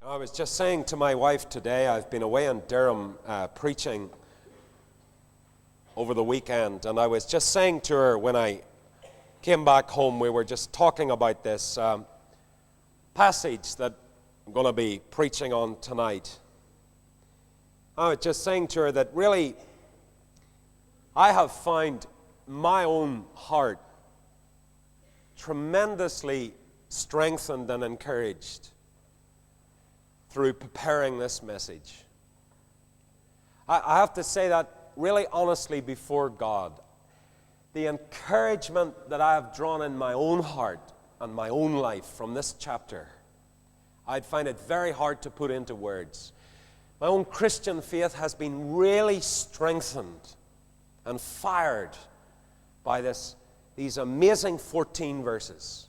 I was just saying to my wife today, I've been away in Durham preaching over the weekend, and I was just saying to her when I came back home, we were just talking about this passage that I'm going to be preaching on tonight. I was just saying to her that really I have found my own heart tremendously strengthened and encouraged through preparing this message. I have to say that really honestly before God. The encouragement that I have drawn in my own heart and my own life from this chapter, I'd find it very hard to put into words. My own Christian faith has been really strengthened and fired by these amazing 14 verses.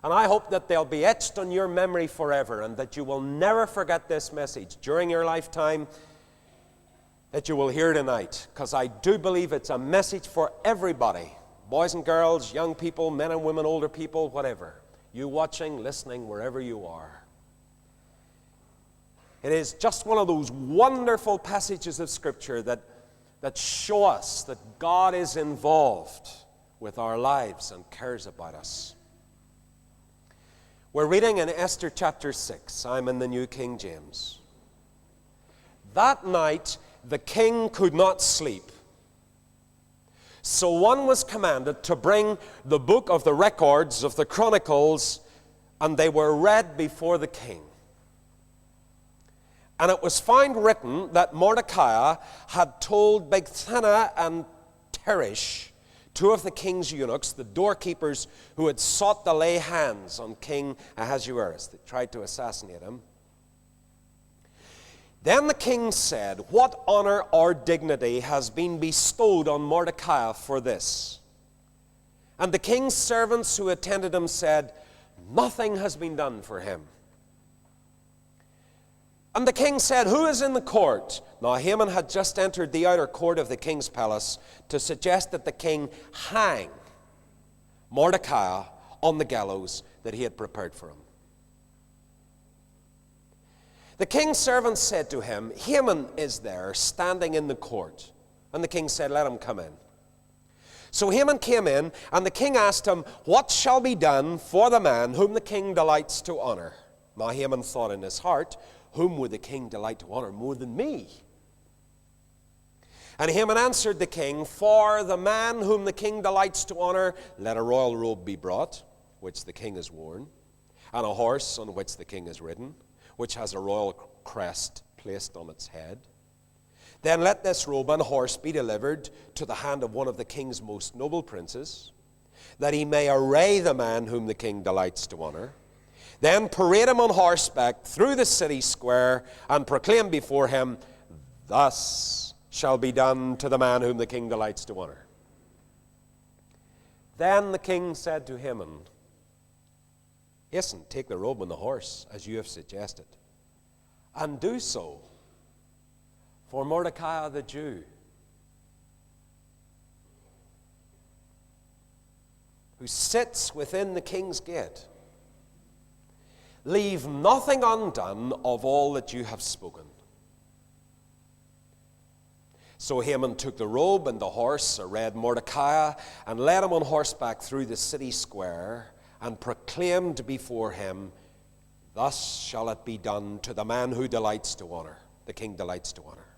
And I hope that they'll be etched on your memory forever and that you will never forget this message during your lifetime that you will hear tonight, because I do believe it's a message for everybody, boys and girls, young people, men and women, older people, whatever. You watching, listening, wherever you are. It is just one of those wonderful passages of Scripture that show us that God is involved with our lives and cares about us. We're reading in Esther Chapter 6. I'm in the New King James. That night the king could not sleep. So one was commanded to bring the book of the records of the Chronicles, and they were read before the king. And it was found written that Mordecai had told Bigthana and Teresh, two of the king's eunuchs, the doorkeepers who had sought to lay hands on King Ahasuerus, that tried to assassinate him. Then the king said, "What honor or dignity has been bestowed on Mordecai for this?" And the king's servants who attended him said, "Nothing has been done for him." And the king said, "Who is in the court?" Now Haman had just entered the outer court of the king's palace to suggest that the king hang Mordecai on the gallows that he had prepared for him. The king's servants said to him, "Haman is there, standing in the court." And the king said, "Let him come in." So Haman came in, and the king asked him, "What shall be done for the man whom the king delights to honor?" Now Haman thought in his heart, "Whom would the king delight to honor more than me?" And Haman answered the king, "For the man whom the king delights to honor, let a royal robe be brought, which the king has worn, and a horse on which the king has ridden, which has a royal crest placed on its head. Then let this robe and horse be delivered to the hand of one of the king's most noble princes, that he may array the man whom the king delights to honor. Then parade him on horseback through the city square and proclaim before him, 'Thus shall be done to the man whom the king delights to honor.'" Then the king said to Haman, "Hasten, take the robe and the horse, as you have suggested, and do so for Mordecai the Jew, who sits within the king's gate. Leave nothing undone of all that you have spoken." So Haman took the robe and the horse, arrayed Mordecai, and led him on horseback through the city square, and proclaimed before him, "Thus shall it be done to the man who delights to honor, the king delights to honor."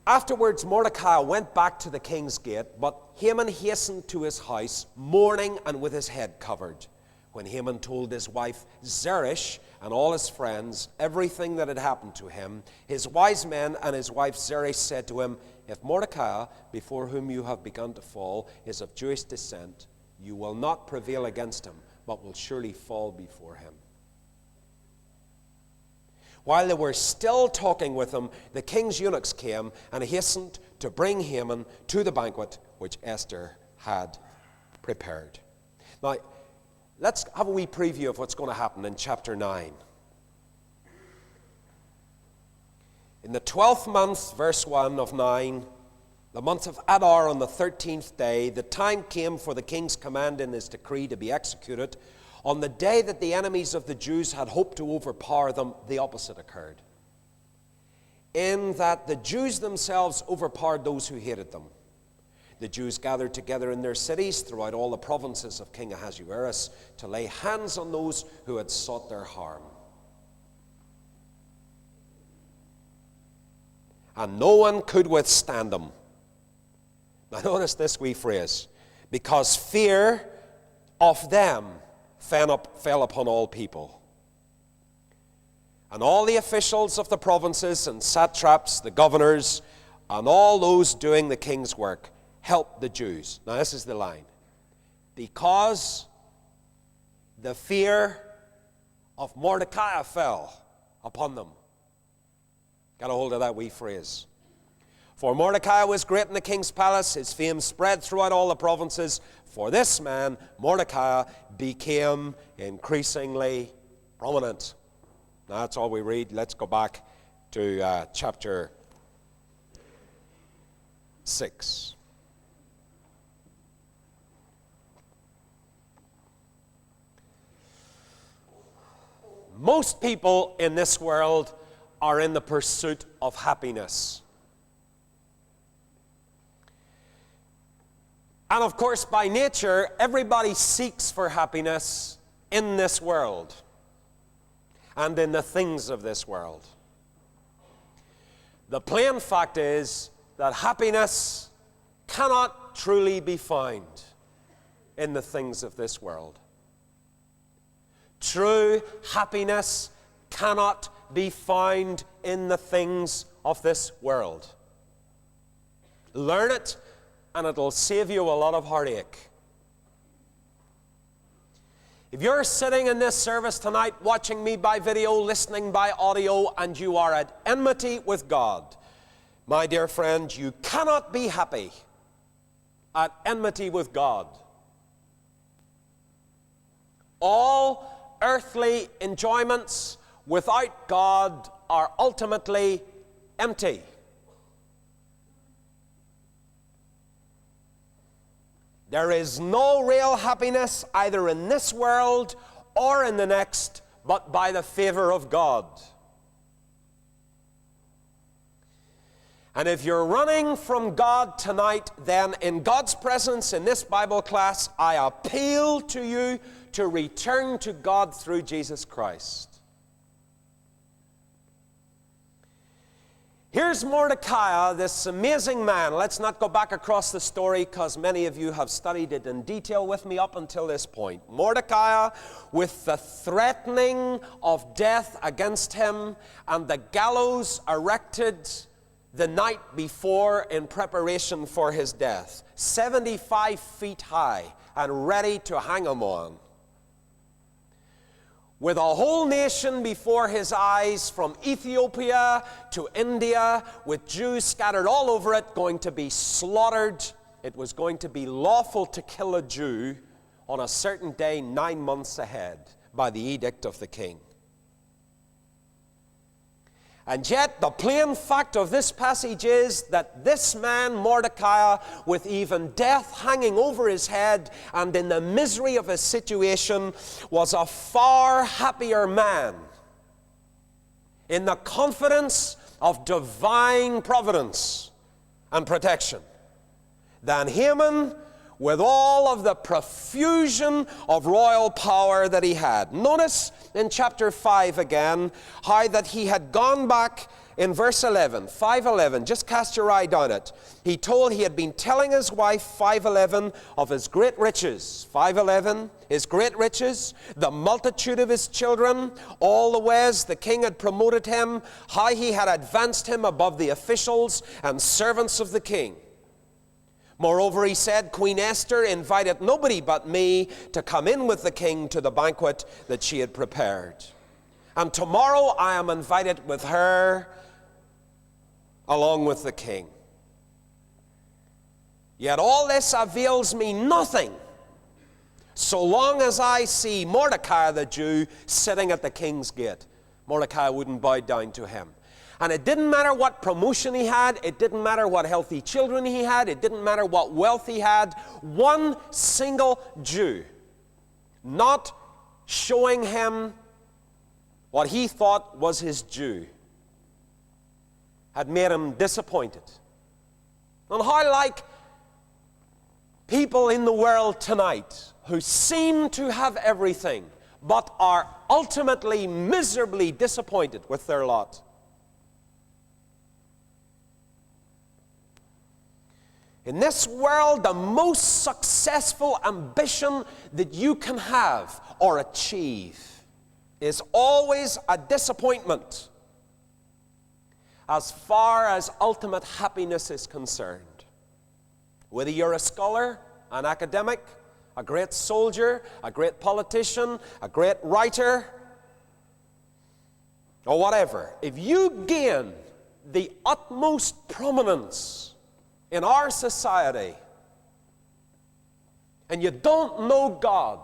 Afterwards Mordecai went back to the king's gate, but Haman hastened to his house, mourning and with his head covered. When Haman told his wife Zeresh and all his friends everything that had happened to him, his wise men and his wife Zeresh said to him, "If Mordecai, before whom you have begun to fall, is of Jewish descent, you will not prevail against him, but will surely fall before him." While they were still talking with him, the king's eunuchs came and hastened to bring Haman to the banquet which Esther had prepared. Now, let's have a wee preview of what's going to happen in chapter 9. In the 12th month, verse 1 of 9, the month of Adar, on the 13th day, the time came for the king's command in his decree to be executed. On the day that the enemies of the Jews had hoped to overpower them, the opposite occurred. In that the Jews themselves overpowered those who hated them. The Jews gathered together in their cities throughout all the provinces of King Ahasuerus to lay hands on those who had sought their harm. And no one could withstand them. Now notice this wee phrase. Because fear of them fell upon all people. And all the officials of the provinces and satraps, the governors, and all those doing the king's work helped the Jews. Now this is the line. Because the fear of Mordecai fell upon them. Got a hold of that wee phrase. For Mordecai was great in the king's palace. His fame spread throughout all the provinces. For this man, Mordecai, became increasingly prominent. Now that's all we read. Let's go back to chapter 6. Most people in this world are in the pursuit of happiness. And of course, by nature, everybody seeks for happiness in this world and in the things of this world. The plain fact is that happiness cannot truly be found in the things of this world. True happiness cannot be found in the things of this world. Learn it, and it'll save you a lot of heartache. If you're sitting in this service tonight, watching me by video, listening by audio, and you are at enmity with God, my dear friend, you cannot be happy at enmity with God. All earthly enjoyments without God are ultimately empty. There is no real happiness either in this world or in the next, but by the favor of God. And if you're running from God tonight, then in God's presence in this Bible class, I appeal to you to return to God through Jesus Christ. Here's Mordecai, this amazing man. Let's not go back across the story because many of you have studied it in detail with me up until this point. Mordecai, with the threatening of death against him and the gallows erected the night before in preparation for his death, 75 feet high and ready to hang him on. With a whole nation before his eyes, from Ethiopia to India, with Jews scattered all over it, going to be slaughtered. It was going to be lawful to kill a Jew on a certain day 9 months ahead by the edict of the king. And yet, the plain fact of this passage is that this man, Mordecai, with even death hanging over his head and in the misery of his situation, was a far happier man in the confidence of divine providence and protection than Haman, with all of the profusion of royal power that he had. Notice in chapter 5 again, how that he had gone back in verse 11, 5:11, just cast your eye down it. He had been telling his wife, 5:11, of his great riches. 5:11, his great riches, the multitude of his children, all the ways the king had promoted him, how he had advanced him above the officials and servants of the king. Moreover, he said, Queen Esther invited nobody but me to come in with the king to the banquet that she had prepared. And tomorrow I am invited with her along with the king. Yet all this avails me nothing so long as I see Mordecai the Jew sitting at the king's gate. Mordecai wouldn't bow down to him. And it didn't matter what promotion he had, it didn't matter what healthy children he had, it didn't matter what wealth he had. One single Jew, not showing him what he thought was his due, had made him disappointed. And how like people in the world tonight who seem to have everything, but are ultimately miserably disappointed with their lot. In this world, the most successful ambition that you can have or achieve is always a disappointment as far as ultimate happiness is concerned. Whether you're a scholar, an academic, a great soldier, a great politician, a great writer, or whatever, if you gain the utmost prominence in our society and you don't know God,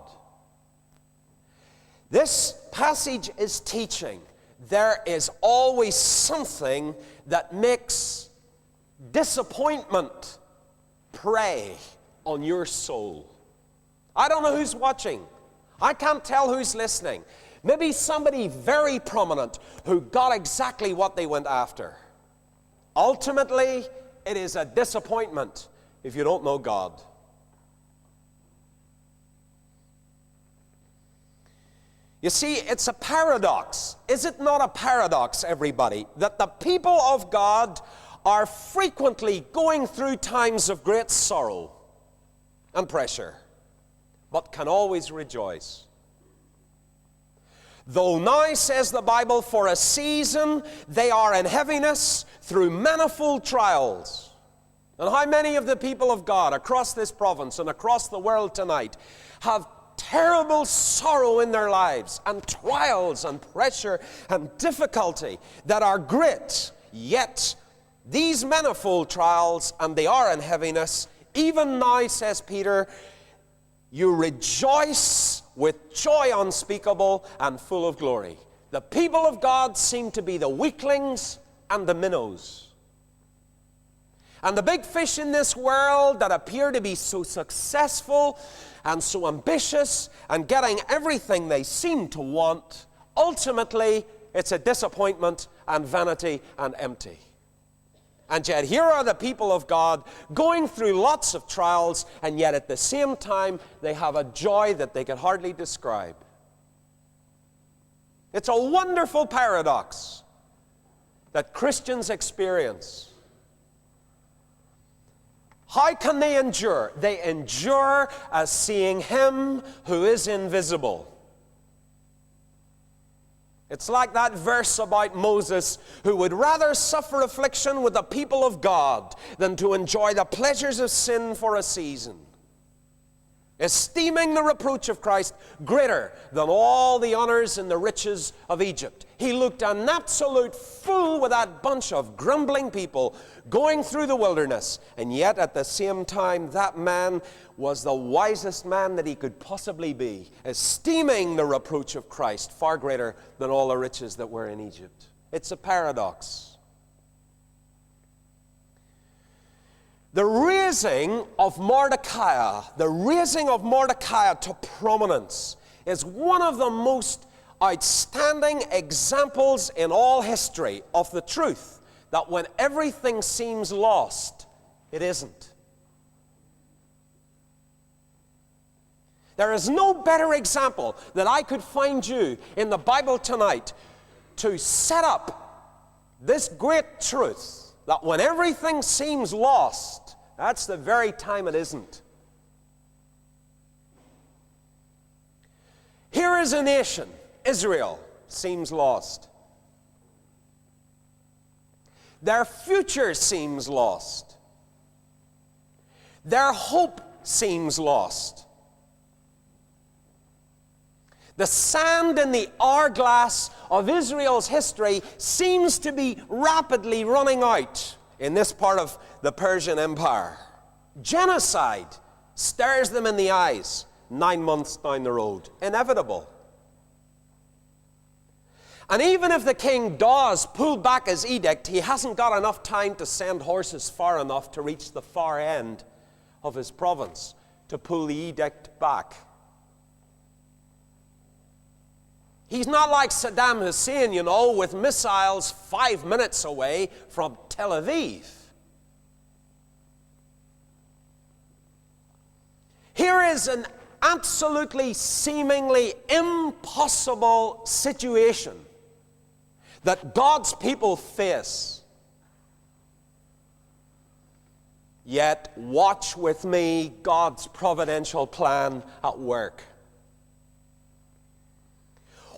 this passage is teaching there is always something that makes disappointment prey on your soul. I don't know who's watching. I can't tell who's listening. Maybe somebody very prominent who got exactly what they went after. Ultimately, it is a disappointment if you don't know God. You see, it's a paradox. Is it not a paradox, everybody, that the people of God are frequently going through times of great sorrow and pressure, but can always rejoice? Though now, says the Bible, for a season they are in heaviness through manifold trials. And how many of the people of God across this province and across the world tonight have terrible sorrow in their lives, and trials and pressure and difficulty that are great, yet these manifold trials, and they are in heaviness, even now, says Peter, you rejoice with joy unspeakable and full of glory. The people of God seem to be the weaklings and the minnows. And the big fish in this world that appear to be so successful and so ambitious and getting everything they seem to want, ultimately it's a disappointment and vanity and empty. And yet here are the people of God going through lots of trials, and yet at the same time they have a joy that they can hardly describe. It's a wonderful paradox that Christians experience. How can they endure? They endure as seeing Him who is invisible. It's like that verse about Moses, who would rather suffer affliction with the people of God than to enjoy the pleasures of sin for a season, esteeming the reproach of Christ greater than all the honors and the riches of Egypt. He looked an absolute fool with that bunch of grumbling people going through the wilderness, and yet at the same time that man was the wisest man that he could possibly be, esteeming the reproach of Christ far greater than all the riches that were in Egypt. It's a paradox. The raising of Mordecai to prominence is one of the most outstanding examples in all history of the truth that when everything seems lost, it isn't. There is no better example that I could find you in the Bible tonight to set up this great truth that when everything seems lost, that's the very time it isn't. Here is a nation, Israel, seems lost. Their future seems lost. Their hope seems lost. The sand in the hourglass of Israel's history seems to be rapidly running out in this part of the Persian Empire. Genocide stares them in the eyes 9 months down the road. Inevitable. And even if the king does pull back his edict, he hasn't got enough time to send horses far enough to reach the far end of his province to pull the edict back. He's not like Saddam Hussein, you know, with missiles 5 minutes away from Tel Aviv. Here is an absolutely, seemingly impossible situation that God's people face. Yet, watch with me God's providential plan at work.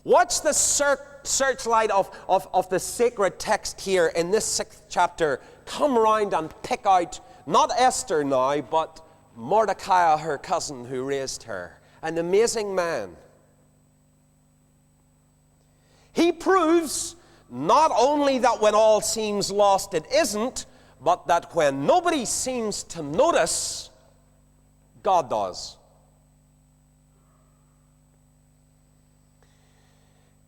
Watch the searchlight of the sacred text here in this 6th chapter come round and pick out not Esther now, but Mordecai, her cousin who raised her. An amazing man. He proves not only that when all seems lost it isn't, but that when nobody seems to notice, God does.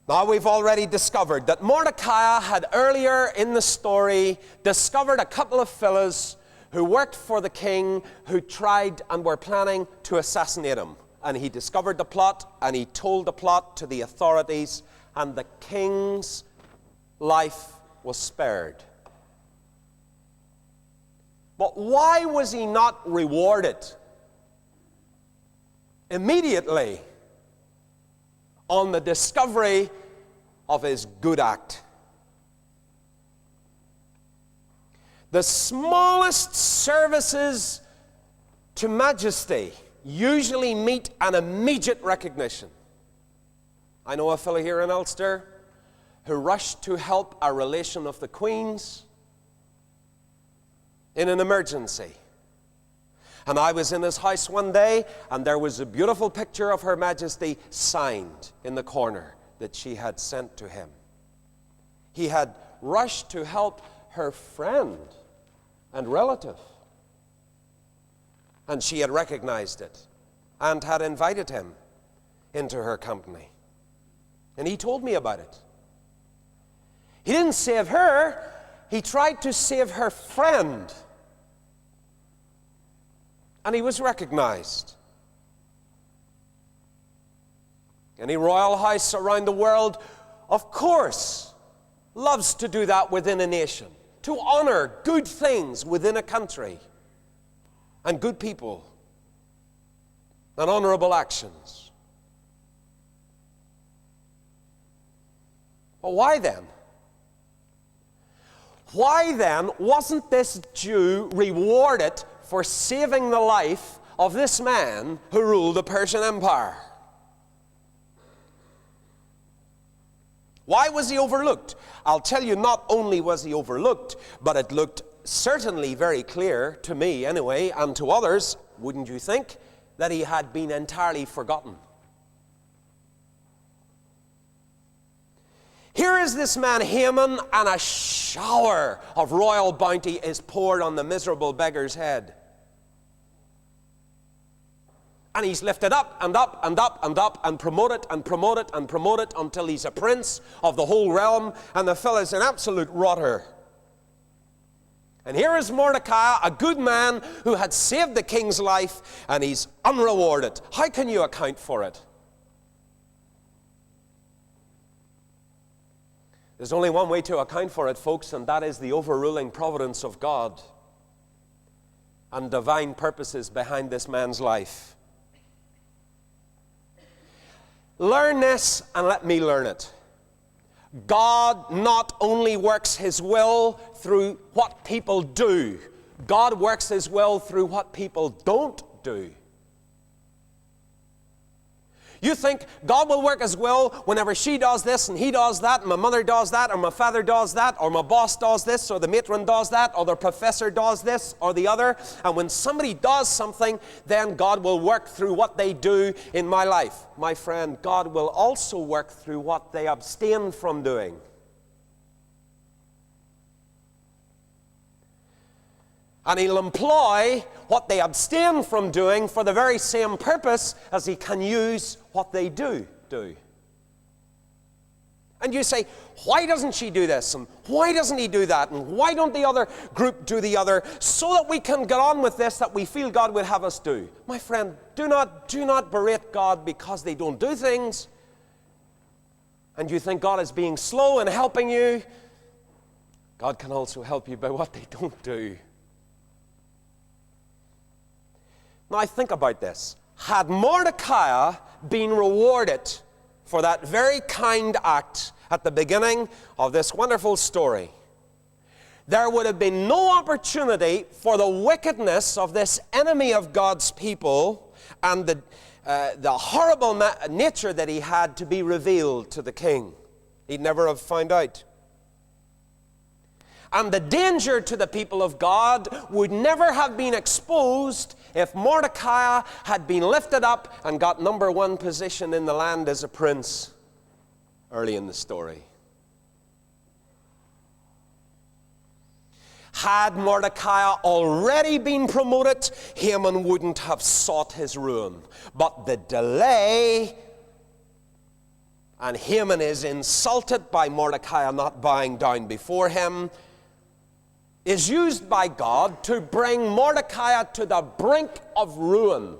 Now, we've already discovered that Mordecai had earlier in the story discovered a couple of fellows who worked for the king, who tried and were planning to assassinate him. And he discovered the plot, and he told the plot to the authorities, and the king's life was spared. But why was he not rewarded immediately on the discovery of his good act? The smallest services to majesty usually meet an immediate recognition. I know a fellow here in Ulster who rushed to help a relation of the Queen's in an emergency. And I was in his house one day, and there was a beautiful picture of Her Majesty signed in the corner that she had sent to him. He had rushed to help her friend and relative, and she had recognized it and had invited him into her company. And he told me about it. He didn't save her, he tried to save her friend. And he was recognized. Any royal house around the world, of course, loves to do that within a nation, to honor good things within a country, and good people, and honorable actions. But why then? Why then wasn't this Jew rewarded for saving the life of this man who ruled the Persian Empire? Why was he overlooked? I'll tell you, not only was he overlooked, but it looked certainly very clear, to me anyway, and to others, wouldn't you think, that he had been entirely forgotten. Here is this man Haman, and a shower of royal bounty is poured on the miserable beggar's head. And he's lifted up and up and up and up and promoted and promoted and promoted until he's a prince of the whole realm, and the fellow's an absolute rotter. And here is Mordecai, a good man who had saved the king's life, and he's unrewarded. How can you account for it? There's only one way to account for it, folks, and that is the overruling providence of God and divine purposes behind this man's life. Learn this and let me learn it. God not only works His will through what people do, God works His will through what people don't do. You think God will work His will whenever she does this and he does that, and my mother does that, or my father does that, or my boss does this, or the matron does that, or the professor does this or the other. And when somebody does something, then God will work through what they do in my life. My friend, God will also work through what they abstain from doing. And He'll employ what they abstain from doing for the very same purpose as He can use what they do. And you say, why doesn't she do this? And why doesn't he do that? And why don't the other group do the other? So that we can get on with this that we feel God would have us do. My friend, do not berate God because they don't do things. and you think God is being slow in helping you, God can also help you by what they don't do. Now, I think about this. Had Mordecai been rewarded for that very kind act at the beginning of this wonderful story, there would have been no opportunity for the wickedness of this enemy of God's people and the horrible nature that he had to be revealed to the king. He'd never have found out. And the danger to the people of God would never have been exposed if Mordecai had been lifted up and got number one position in the land as a prince early in the story. Had Mordecai already been promoted, Haman wouldn't have sought his ruin. But the delay, and Haman is insulted by Mordecai not bowing down before him, is used by God to bring Mordecai to the brink of ruin.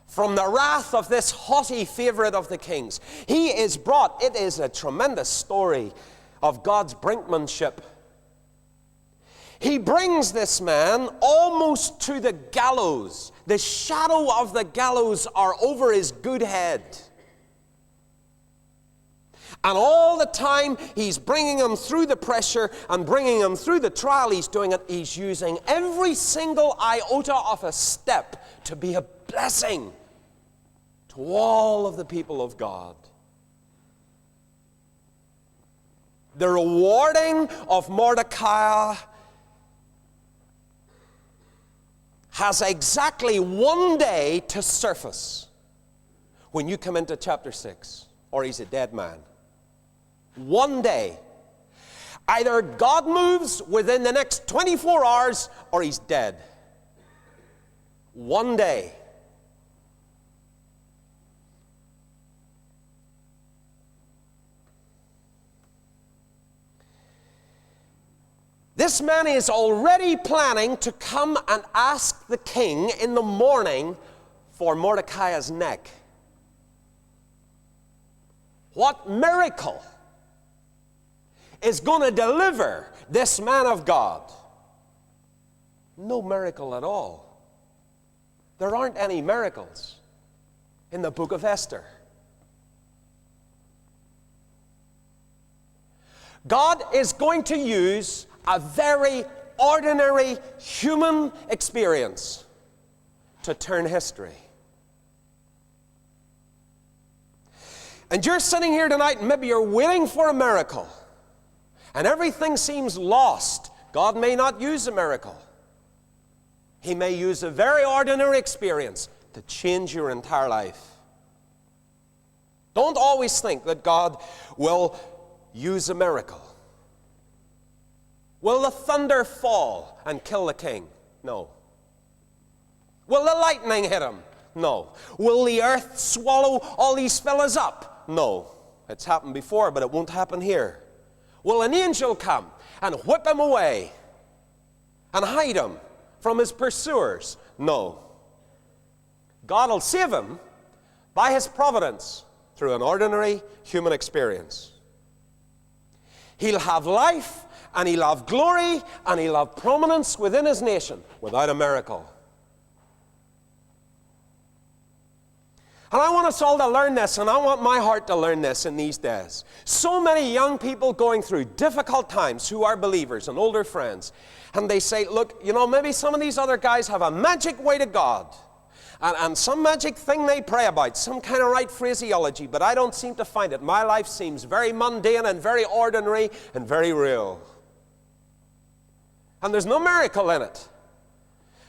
From the wrath of this haughty favorite of the king's, he is brought. It is a tremendous story of God's brinkmanship. He brings this man almost to the gallows. The shadow of the gallows are over his good head. And all the time he's bringing him through the pressure and bringing him through the trial, he's doing it. He's using every single iota of a step to be a blessing to all of the people of God. The rewarding of Mordecai has exactly one day to surface when you come into chapter 6, or he's a dead man. One day. Either God moves within the next 24 hours or he's dead. One day. This man is already planning to come and ask the king in the morning for Mordecai's neck. What miracle is going to deliver this man of God? No miracle at all. There aren't any miracles in the book of Esther. God is going to use a very ordinary human experience to turn history. And you're sitting here tonight and maybe you're waiting for a miracle. And everything seems lost. God may not use a miracle. He may use a very ordinary experience to change your entire life. Don't always think that God will use a miracle. Will the thunder fall and kill the king? No. Will the lightning hit him? No. Will the earth swallow all these fellas up? No. It's happened before, but it won't happen here. Will an angel come and whip him away and hide him from his pursuers? No. God will save him by his providence through an ordinary human experience. He'll have life, and he'll have glory, and he'll have prominence within his nation without a miracle. And I want us all to learn this, and I want my heart to learn this in these days. So many young people going through difficult times who are believers and older friends, and they say, look, you know, maybe some of these other guys have a magic way to God, and some magic thing they pray about, some kind of right phraseology, but I don't seem to find it. My life seems very mundane and very ordinary and very real. And there's no miracle in it.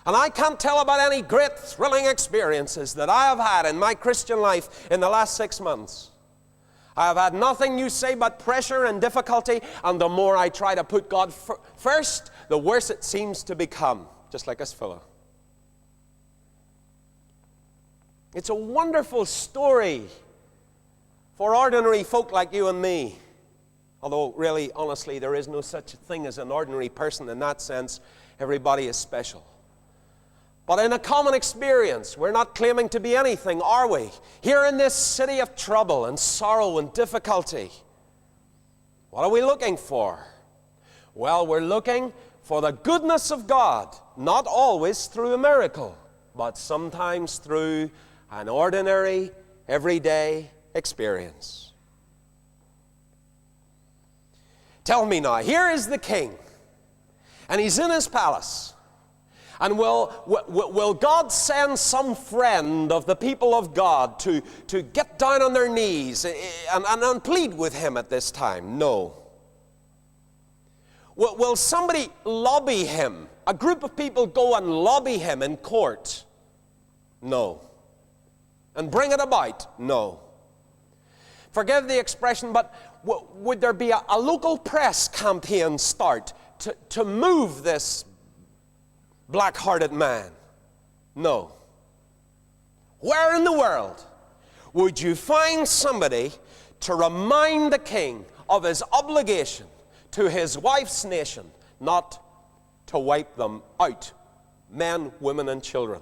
And I can't tell about any great thrilling experiences that I have had in my Christian life in the last 6 months. I have had nothing, you say, but pressure and difficulty, and the more I try to put God first, the worse it seems to become, just like this fellow. It's a wonderful story for ordinary folk like you and me. Although, really, honestly, there is no such thing as an ordinary person in that sense. Everybody is special. But in a common experience, we're not claiming to be anything, are we? Here in this city of trouble and sorrow and difficulty, what are we looking for? Well, we're looking for the goodness of God, not always through a miracle, but sometimes through an ordinary, everyday experience. Tell me now, here is the king, and he's in his palace. And will God send some friend of the people of God to get down on their knees and plead with him at this time? No. Will somebody lobby him? A group of people go and lobby him in court? No. And bring it about? No. Forgive the expression, but would there be a local press campaign start to move this black-hearted man? No. Where in the world would you find somebody to remind the king of his obligation to his wife's nation, not to wipe them out, men, women, and children,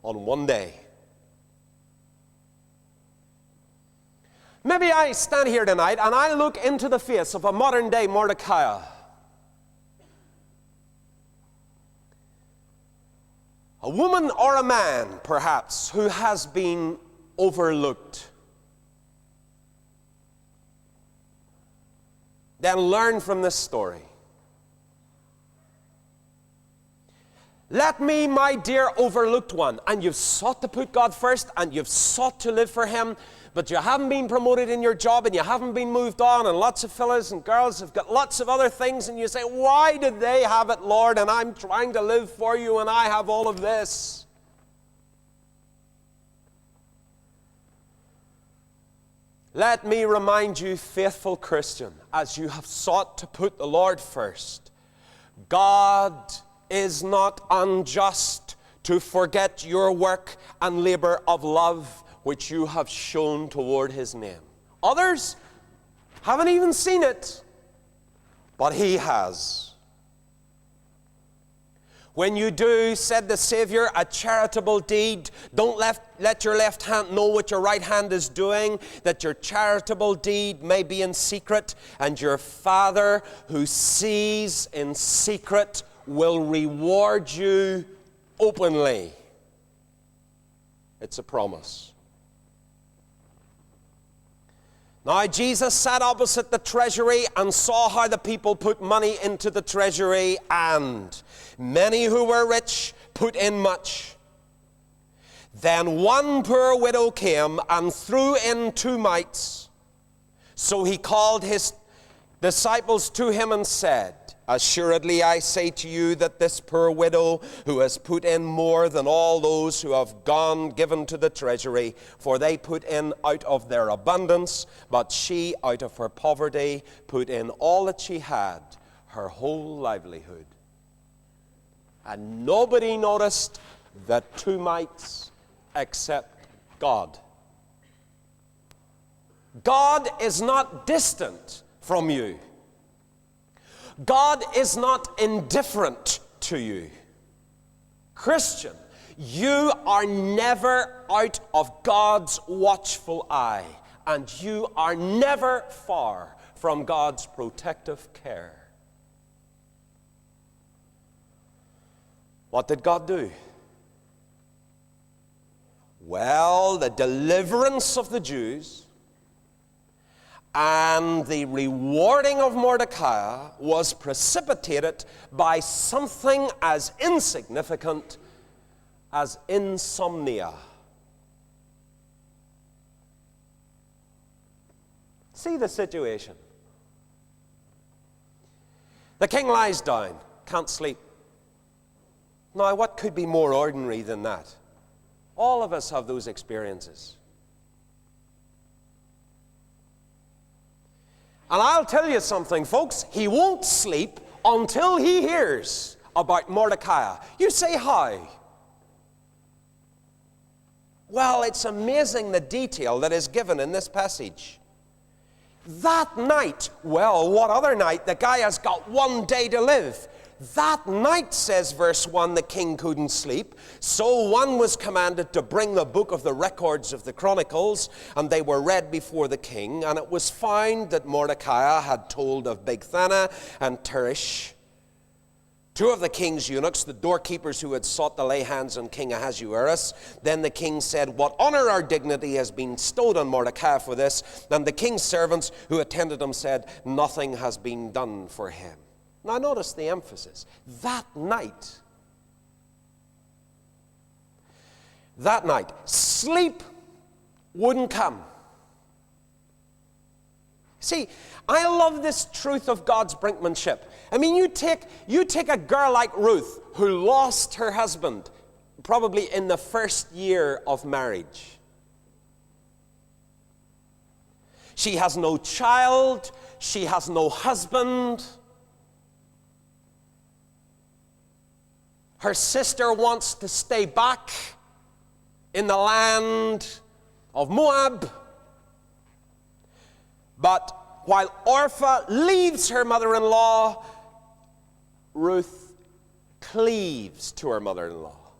on one day? Maybe I stand here tonight and I look into the face of a modern-day Mordecai. A woman or a man, perhaps, who has been overlooked. Then learn from this story. Let me, my dear overlooked one, and you've sought to put God first, and you've sought to live for Him, but you haven't been promoted in your job, and you haven't been moved on, and lots of fellas and girls have got lots of other things, and you say, why did they have it, Lord, and I'm trying to live for you, and I have all of this? Let me remind you, faithful Christian, as you have sought to put the Lord first, God is not unjust to forget your work and labor of love which you have shown toward His name. Others haven't even seen it, but He has. When you do, said the Savior, a charitable deed, don't let your left hand know what your right hand is doing, that your charitable deed may be in secret, and your Father who sees in secret will reward you openly. It's a promise. Now, Jesus sat opposite the treasury and saw how the people put money into the treasury, and many who were rich put in much. Then one poor widow came and threw in 2 mites. So he called his disciples to him and said, assuredly I say to you that this poor widow who has put in more than all those who have given to the treasury, for they put in out of their abundance, but she out of her poverty put in all that she had, her whole livelihood. And nobody noticed the 2 mites except God. God is not distant from you. God is not indifferent to you. Christian, you are never out of God's watchful eye, and you are never far from God's protective care. What did God do? Well, the deliverance of the Jews and the rewarding of Mordecai was precipitated by something as insignificant as insomnia. See the situation. The king lies down, can't sleep. Now, what could be more ordinary than that? All of us have those experiences. And I'll tell you something, folks, he won't sleep until he hears about Mordecai. You say, how? Well, it's amazing the detail that is given in this passage. That night, well, what other night? The guy has got one day to live. That night, says verse 1, the king couldn't sleep. So one was commanded to bring the book of the records of the Chronicles, and they were read before the king. And it was found that Mordecai had told of Bigthana and Teresh, two of the king's eunuchs, the doorkeepers who had sought to lay hands on King Ahasuerus. Then the king said, "What honor or dignity has been bestowed on Mordecai for this?" And the king's servants who attended him said, "Nothing has been done for him." Now notice the emphasis. That night, sleep wouldn't come. See, I love this truth of God's brinkmanship. I mean, you take a girl like Ruth, who lost her husband probably in the first year of marriage. She has no child. She has no husband. Her sister wants to stay back in the land of Moab. But while Orpah leaves her mother-in-law, Ruth cleaves to her mother-in-law.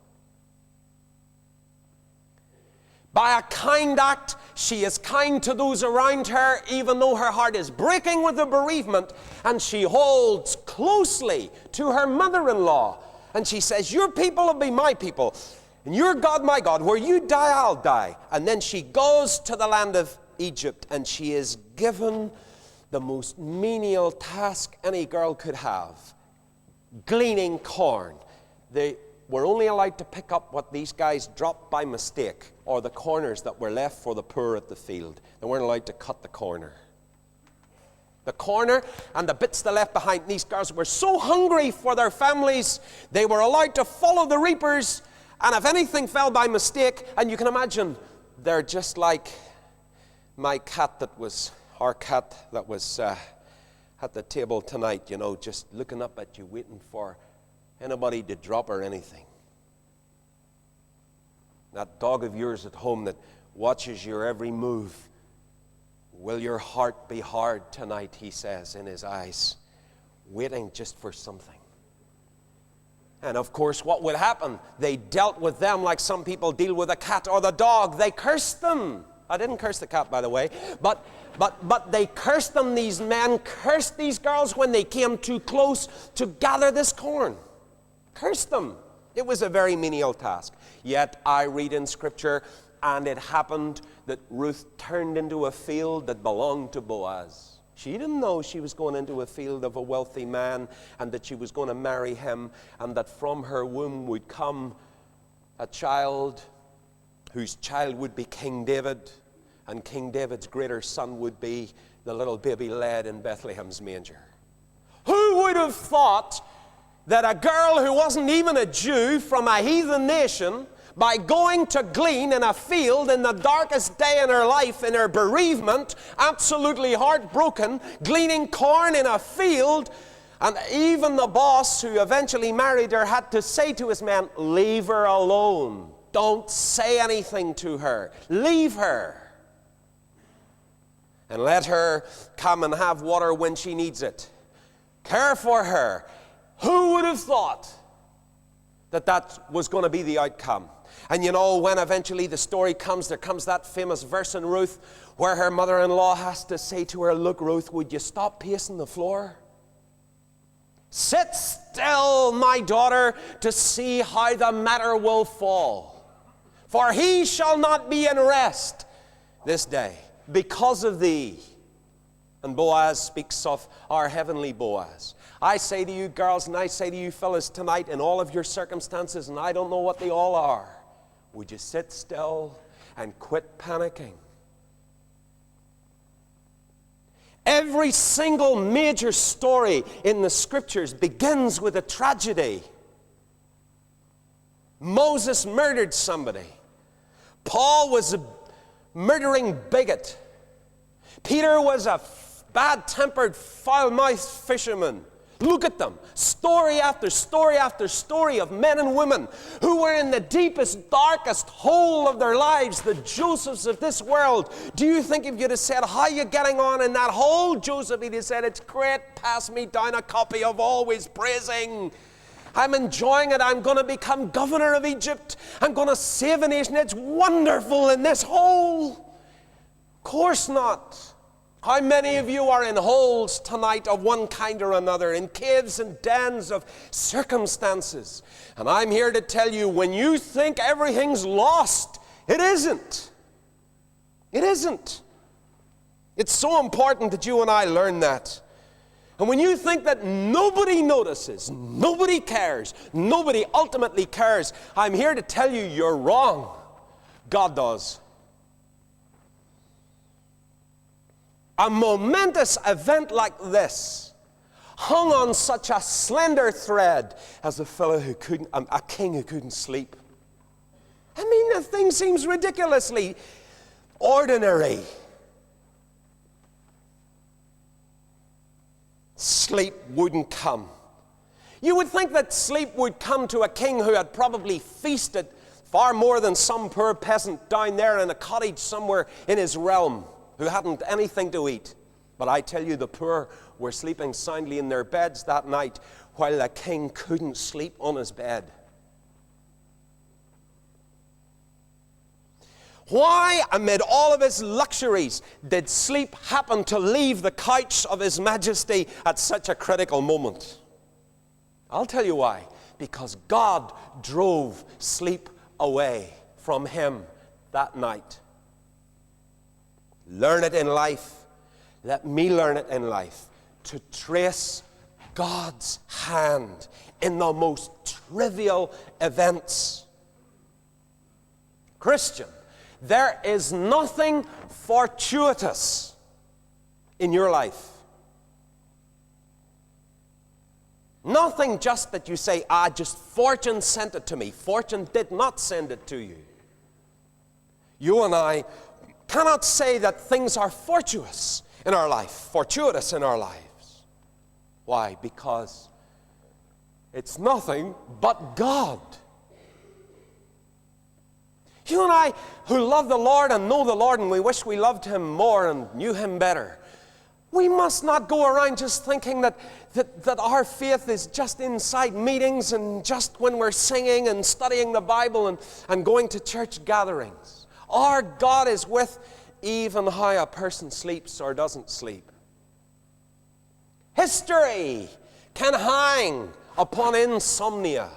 By a kind act, she is kind to those around her, even though her heart is breaking with the bereavement, and she holds closely to her mother-in-law. And she says, "Your people will be my people, and your God my God. Where you die, I'll die." And then she goes to the land of Egypt, and she is given the most menial task any girl could have: gleaning corn. They were only allowed to pick up what these guys dropped by mistake, or the corners that were left for the poor at the field. They weren't allowed to cut the corner. The corner and the bits they left behind. These girls were so hungry for their families, they were allowed to follow the reapers, and if anything fell by mistake, and you can imagine, they're just like our cat that was at the table tonight, just looking up at you, waiting for anybody to drop or anything. That dog of yours at home that watches your every move. Will your heart be hard tonight, he says in his eyes, waiting just for something. And of course, what would happen? They dealt with them like some people deal with a cat or the dog. They cursed them. I didn't curse the cat, by the way, but they cursed them. These men cursed these girls when they came too close to gather this corn. Cursed them. It was a very menial task. Yet I read in Scripture, and it happened that Ruth turned into a field that belonged to Boaz. She didn't know she was going into a field of a wealthy man, and that she was going to marry him, and that from her womb would come a child whose child would be King David, and King David's greater son would be the little baby lad in Bethlehem's manger. Who would have thought that a girl who wasn't even a Jew from a heathen nation, by going to glean in a field in the darkest day in her life, in her bereavement, absolutely heartbroken, gleaning corn in a field, and even the boss who eventually married her had to say to his men, "Leave her alone. Don't say anything to her. Leave her. And let her come and have water when she needs it. Care for her." Who would have thought that that was going to be the outcome? And when eventually the story comes, there comes that famous verse in Ruth where her mother-in-law has to say to her, "Look, Ruth, would you stop pacing the floor? Sit still, my daughter, to see how the matter will fall. For he shall not be in rest this day because of thee." And Boaz speaks of our heavenly Boaz. I say to you girls, and I say to you fellas tonight, in all of your circumstances, and I don't know what they all are, would you sit still and quit panicking? Every single major story in the Scriptures begins with a tragedy. Moses murdered somebody. Paul was a murdering bigot. Peter was a bad-tempered, foul-mouthed fisherman. Look at them. Story after story after story of men and women who were in the deepest, darkest hole of their lives, the Josephs of this world. Do you think if you'd have said, how are you getting on in that hole, Joseph? He'd have said, it's great. Pass me down a copy of Always Praising. I'm enjoying it. I'm going to become governor of Egypt. I'm going to save a nation. It's wonderful in this hole. Of course not. How many of you are in holes tonight of one kind or another, in caves and dens of circumstances? And I'm here to tell you, when you think everything's lost, it isn't. It isn't. It's so important that you and I learn that. And when you think that nobody notices, nobody cares, nobody ultimately cares, I'm here to tell you you're wrong. God does. A momentous event like this hung on such a slender thread as a king who couldn't sleep. I mean, the thing seems ridiculously ordinary. Sleep wouldn't come. You would think that sleep would come to a king who had probably feasted far more than some poor peasant down there in a cottage somewhere in his realm, who hadn't anything to eat. But I tell you, the poor were sleeping soundly in their beds that night, while the king couldn't sleep on his bed. Why, amid all of his luxuries, did sleep happen to leave the couch of his majesty at such a critical moment? I'll tell you why. Because God drove sleep away from him that night. Learn it in life. Let me learn it in life. To trace God's hand in the most trivial events. Christian, there is nothing fortuitous in your life. Nothing just that you say, just fortune sent it to me. Fortune did not send it to you. You and I cannot say that things are fortuitous in our life. Why? Because it's nothing but God. You and I, who love the Lord and know the Lord, and we wish we loved him more and knew him better, we must not go around just thinking that our faith is just inside meetings and just when we're singing and studying the Bible and going to church gatherings. Our God is with even how a person sleeps or doesn't sleep. History can hang upon insomnia.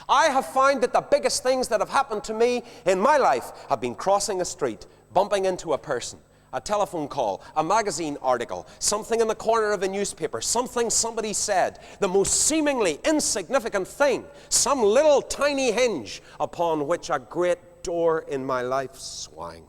I have found that the biggest things that have happened to me in my life have been crossing a street, bumping into a person, a telephone call, a magazine article, something in the corner of a newspaper, something somebody said, the most seemingly insignificant thing, some little tiny hinge upon which a great door in my life swung.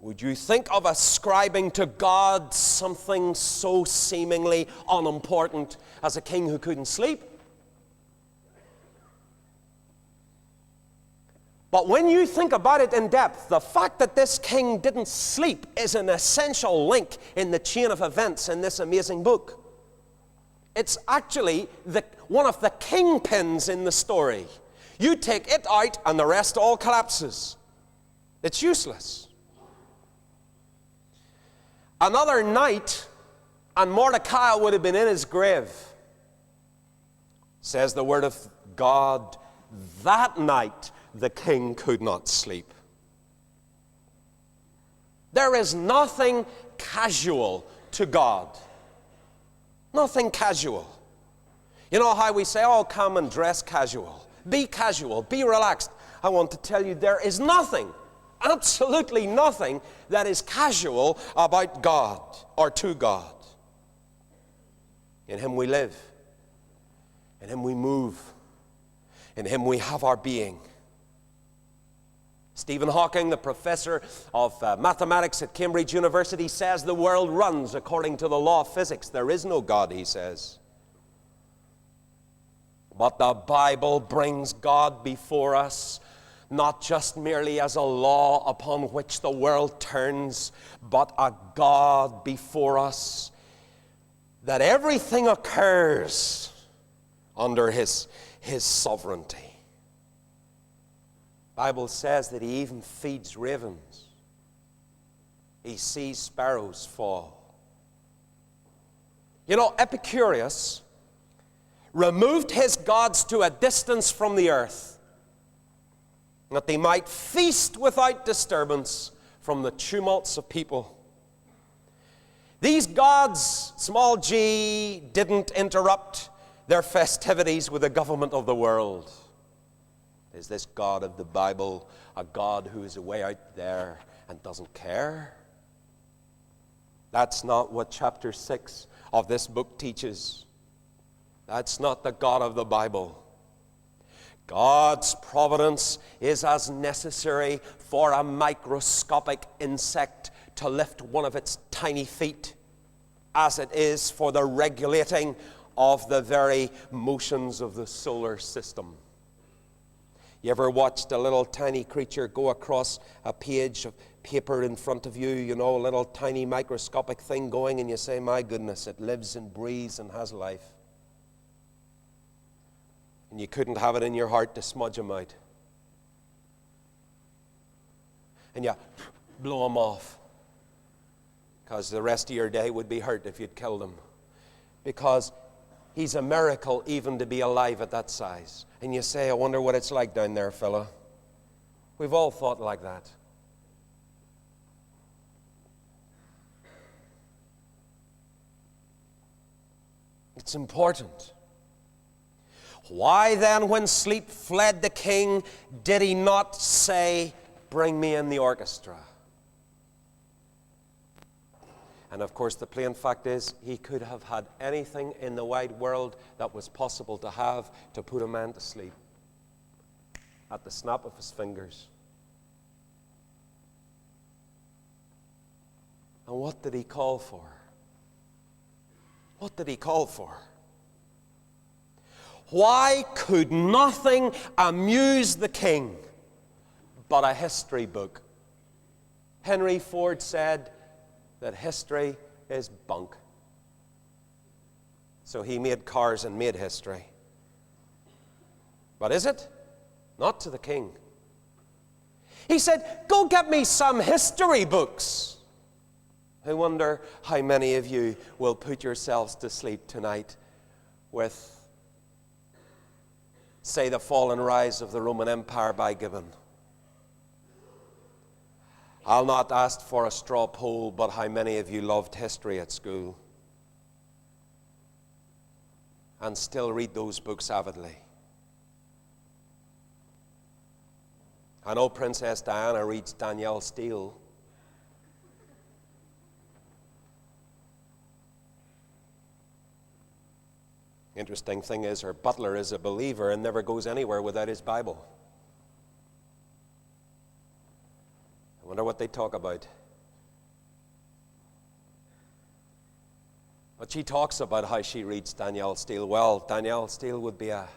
Would you think of ascribing to God something so seemingly unimportant as a king who couldn't sleep? But when you think about it in depth, the fact that this king didn't sleep is an essential link in the chain of events in this amazing book. It's actually one of the kingpins in the story. You take it out and the rest all collapses. It's useless. Another night, and Mordecai would have been in his grave. Says the word of God, that night the king could not sleep. There is nothing casual to God. Nothing casual. You know how we say, come and dress casual. Be casual, be relaxed. I want to tell you, there is nothing, absolutely nothing, that is casual about God or to God. In him we live. In him we move. In him we have our being. Stephen Hawking, the professor of mathematics at Cambridge University, says the world runs according to the law of physics. There is no God, he says. But the Bible brings God before us not just merely as a law upon which the world turns, but a God before us, that everything occurs under His sovereignty. The Bible says that He even feeds ravens. He sees sparrows fall. You know, Epicurus removed his gods to a distance from the earth, that they might feast without disturbance from the tumults of people. These gods, small g, didn't interrupt their festivities with the government of the world. Is this God of the Bible a God who is away out there and doesn't care? That's not what chapter 6 of this book teaches. That's not the God of the Bible. God's providence is as necessary for a microscopic insect to lift one of its tiny feet as it is for the regulating of the very motions of the solar system. You ever watched a little tiny creature go across a page of paper in front of you, you know, a little tiny microscopic thing going, and you say, my goodness, it lives and breathes and has life. And you couldn't have it in your heart to smudge them out. And you blow them off, because the rest of your day would be hurt if you'd killed him. Because he's a miracle even to be alive at that size. And you say, I wonder what it's like down there, fella. We've all thought like that. It's important. Why then, when sleep fled the king, did he not say, bring me in the orchestra? And of course, the plain fact is, he could have had anything in the wide world that was possible to have to put a man to sleep at the snap of his fingers. And what did he call for? What did he call for? Why could nothing amuse the king but a history book? Henry Ford said that history is bunk. So he made cars and made history. But is it? Not to the king. He said, go get me some history books. I wonder how many of you will put yourselves to sleep tonight with, say, The Fall and Rise of the Roman Empire by Gibbon. I'll not ask for a straw poll, but how many of you loved history at school and still read those books avidly? I know Princess Diana reads Danielle Steele. Interesting thing is, her butler is a believer and never goes anywhere without his Bible. I wonder what they talk about. But she talks about how she reads Danielle Steele. Well, Danielle Steele would be a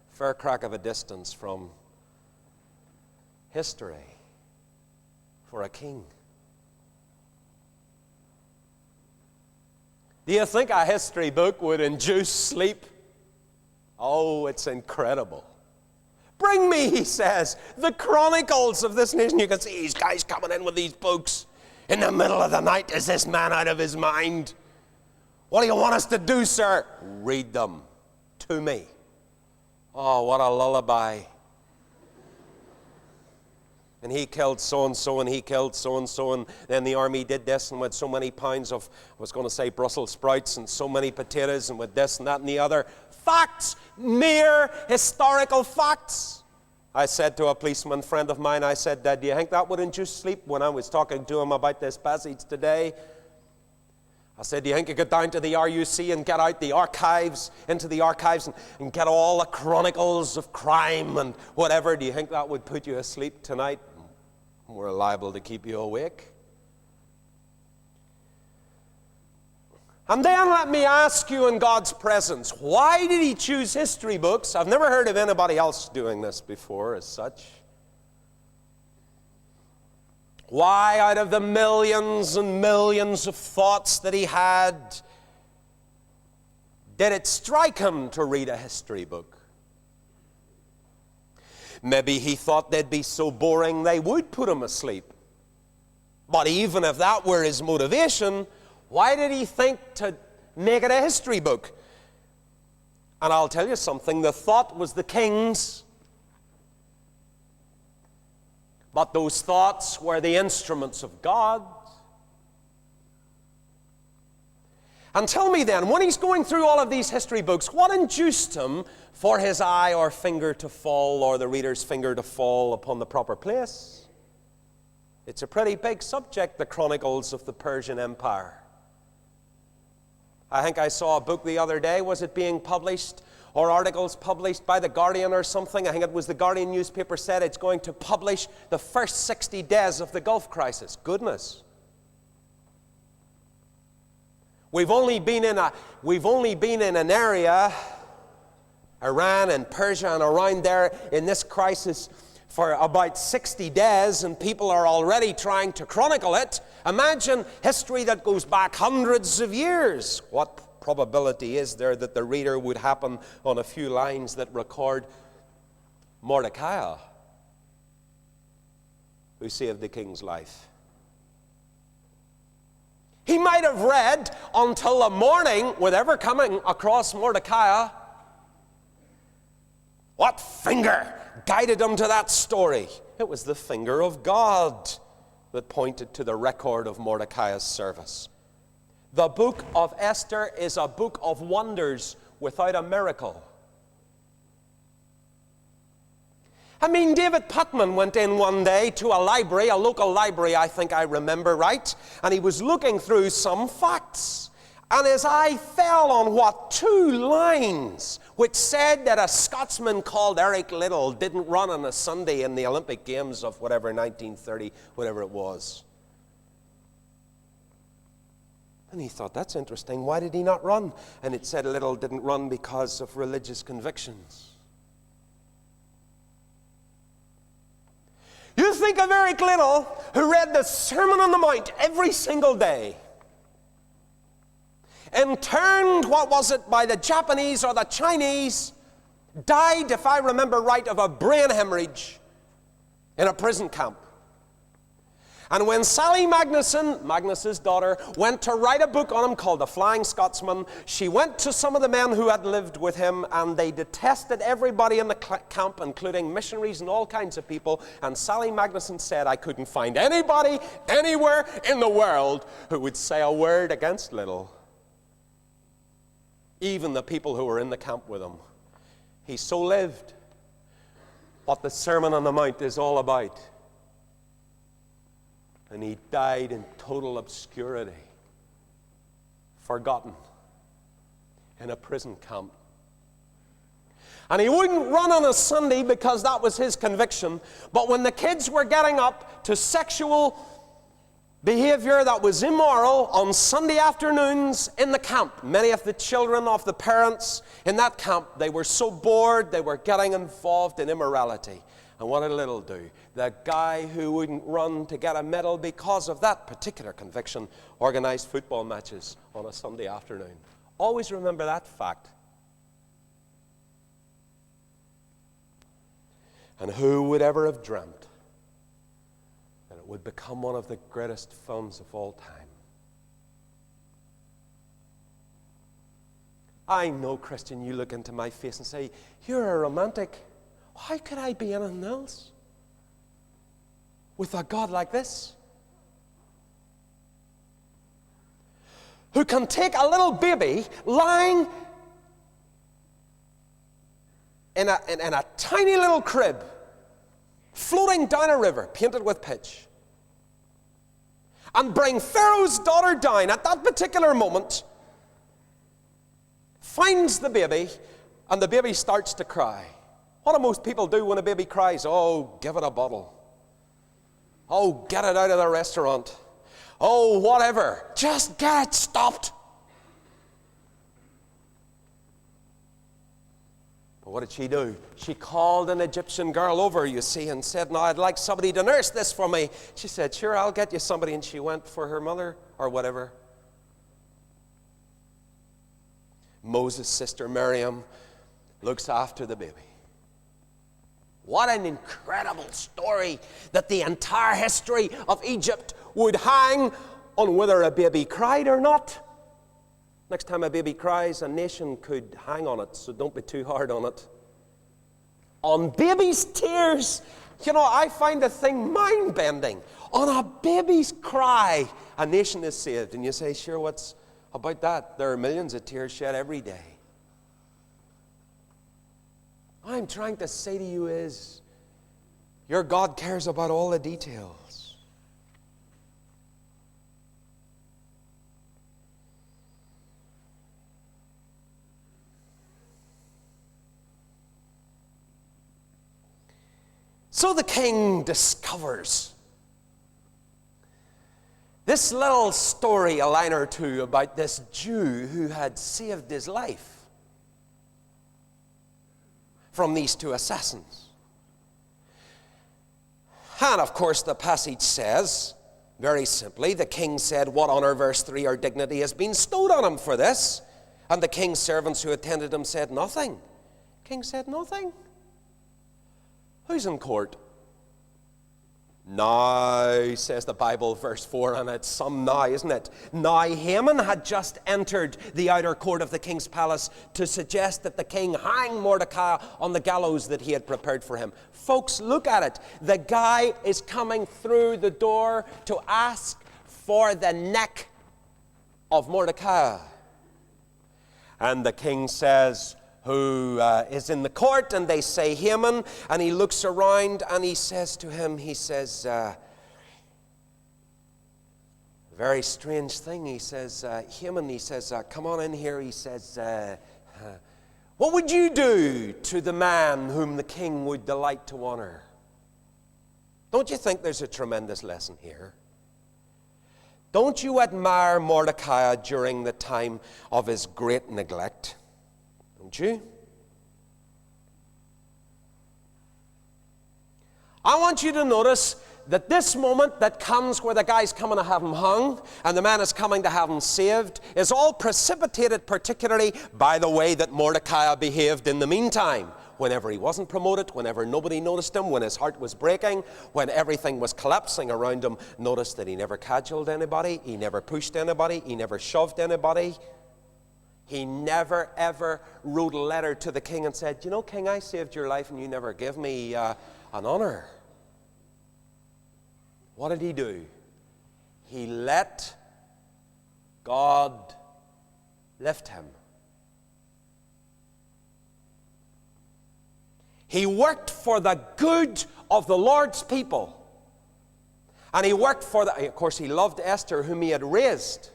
fair crack of a distance from history for a king. Do you think a history book would induce sleep? Oh, it's incredible. Bring me, he says, the Chronicles of this nation. You can see these guys coming in with these books in the middle of the night. Is this man out of his mind? What do you want us to do, sir? Read them to me. Oh, what a lullaby. And he killed so-and-so, and he killed so-and-so, and then the army did this, and with so many pounds of, I was going to say Brussels sprouts, and so many potatoes, and with this and that and the other. Facts, mere historical facts. I said to a policeman friend of mine, I said, do you think that would induce sleep? When I was talking to him about this passage today, I said, do you think you go down to the RUC and get out the archives, into the archives, and get all the chronicles of crime and whatever? Do you think that would put you asleep tonight? We're liable to keep you awake. And then let me ask you in God's presence, why did he choose history books? I've never heard of anybody else doing this before as such. Why, out of the millions and millions of thoughts that he had, did it strike him to read a history book? Maybe he thought they'd be so boring they would put him asleep. But even if that were his motivation, why did he think to make it a history book? And I'll tell you something, the thought was the king's, but those thoughts were the instruments of God. And tell me then, when he's going through all of these history books, what induced him for his eye or finger to fall, or the reader's finger to fall upon the proper place? It's a pretty big subject, the Chronicles of the Persian Empire. I think I saw a book the other day, was it being published, or articles published by The Guardian or something? I think it was the Guardian newspaper said it's going to publish the first 60 days of the Gulf crisis. Goodness. We've only been in an area, Iran and Persia and around there, in this crisis for about 60 days, and people are already trying to chronicle it. Imagine history that goes back hundreds of years. What probability is there that the reader would happen on a few lines that record Mordecai, who saved the king's life? He might have read until the morning, with ever coming across Mordecai. What finger guided him to that story? It was the finger of God that pointed to the record of Mordecai's service. The book of Esther is a book of wonders without a miracle. I mean, David Putman went in one day to a library, a local library, I think I remember right, and he was looking through some facts. And his eye fell on what? 2 lines, which said that a Scotsman called Eric Liddell didn't run on a Sunday in the Olympic Games of whatever, 1930, whatever it was. And he thought, that's interesting. Why did he not run? And it said Liddell didn't run because of religious convictions. You think of Eric Liddell, who read the Sermon on the Mount every single day, interned, what was it, by the Japanese or the Chinese, died, if I remember right, of a brain hemorrhage in a prison camp. And when Sally Magnusson, Magnus's daughter, went to write a book on him called The Flying Scotsman, she went to some of the men who had lived with him, and they detested everybody in the camp, including missionaries and all kinds of people. And Sally Magnusson said, I couldn't find anybody anywhere in the world who would say a word against Liddell. Even the people who were in the camp with him. He so lived what the Sermon on the Mount is all about. And he died in total obscurity, forgotten, in a prison camp. And he wouldn't run on a Sunday because that was his conviction. But when the kids were getting up to sexual behavior that was immoral on Sunday afternoons in the camp, many of the children of the parents in that camp, they were so bored they were getting involved in immorality. And what did Liddell do? The guy who wouldn't run to get a medal because of that particular conviction organized football matches on a Sunday afternoon. Always remember that fact. And who would ever have dreamt that it would become one of the greatest films of all time? I know, Christian, you look into my face and say, you're a romantic. How could I be anything else with a God like this? Who can take a little baby lying in a tiny little crib, floating down a river, painted with pitch, and bring Pharaoh's daughter down at that particular moment, finds the baby, and the baby starts to cry. What do most people do when a baby cries? Oh, give it a bottle. Oh, get it out of the restaurant. Oh, whatever. Just get it stopped. But what did she do? She called an Egyptian girl over, you see, and said, now I'd like somebody to nurse this for me. She said, sure, I'll get you somebody. And she went for her mother or whatever. Moses' sister Miriam looks after the baby. What an incredible story that the entire history of Egypt would hang on whether a baby cried or not. Next time a baby cries, a nation could hang on it, so don't be too hard on it. On baby's tears. You know, I find the thing mind-bending. On a baby's cry, a nation is saved. And you say, sure, what's about that? There are millions of tears shed every day. What I'm trying to say to you is, your God cares about all the details. So the king discovers this little story, a line or two, about this Jew who had saved his life from these two assassins. And of course the passage says, very simply, the king said, what honor, verse 3, or dignity has been bestowed on him for this? And the king's servants who attended him said nothing. King said nothing. Who's in court? Now, says the Bible, verse 4, and it's some now, isn't it? Now Haman had just entered the outer court of the king's palace to suggest that the king hang Mordecai on the gallows that he had prepared for him. Folks, look at it. The guy is coming through the door to ask for the neck of Mordecai. And the king says, who is in the court, and they say Haman, and he looks around and he says to him, very strange thing, he says, Haman, he says, come on in here, he says, what would you do to the man whom the king would delight to honor? Don't you think there's a tremendous lesson here? Don't you admire Mordecai during the time of his great neglect? Don't you? I want you to notice that this moment that comes where the guy's coming to have him hung and the man is coming to have him saved is all precipitated particularly by the way that Mordecai behaved in the meantime. Whenever he wasn't promoted, whenever nobody noticed him, when his heart was breaking, when everything was collapsing around him, notice that he never cajoled anybody, he never pushed anybody, he never shoved anybody. He never, ever wrote a letter to the king and said, you know, king, I saved your life and you never gave me an honor. What did he do? He let God lift him. He worked for the good of the Lord's people. And he worked for of course, he loved Esther, whom he had raised.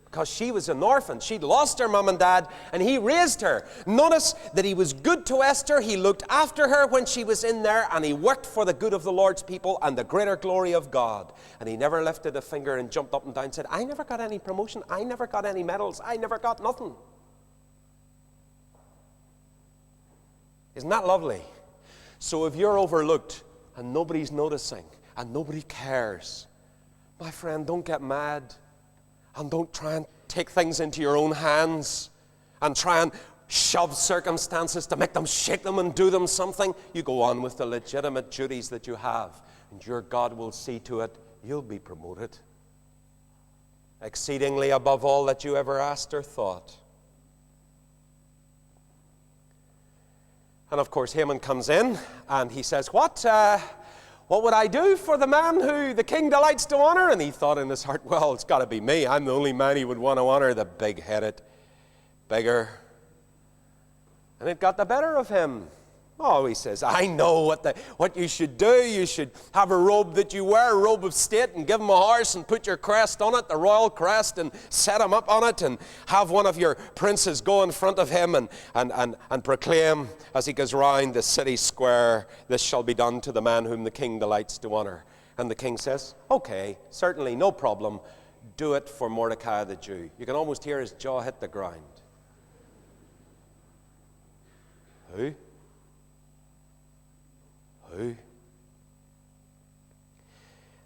Because she was an orphan. She'd lost her mom and dad, and he raised her. Notice that he was good to Esther. He looked after her when she was in there, and he worked for the good of the Lord's people and the greater glory of God. And he never lifted a finger and jumped up and down and said, I never got any promotion. I never got any medals. I never got nothing. Isn't that lovely? So if you're overlooked and nobody's noticing and nobody cares, my friend, don't get mad. And don't try and take things into your own hands and try and shove circumstances to make them shake them and do them something. You go on with the legitimate duties that you have, and your God will see to it you'll be promoted exceedingly above all that you ever asked or thought. And of course Haman comes in and he says, what would I do for the man who the king delights to honor? And he thought in his heart, well, it's got to be me. I'm the only man he would want to honor, the big-headed beggar. And it got the better of him. Oh, he says, I know what you should do. You should have a robe that you wear, a robe of state, and give him a horse and put your crest on it, the royal crest, and set him up on it, and have one of your princes go in front of him and proclaim as he goes round the city square, this shall be done to the man whom the king delights to honor. And the king says, okay, certainly, no problem. Do it for Mordecai the Jew. You can almost hear his jaw hit the ground. Who? Who?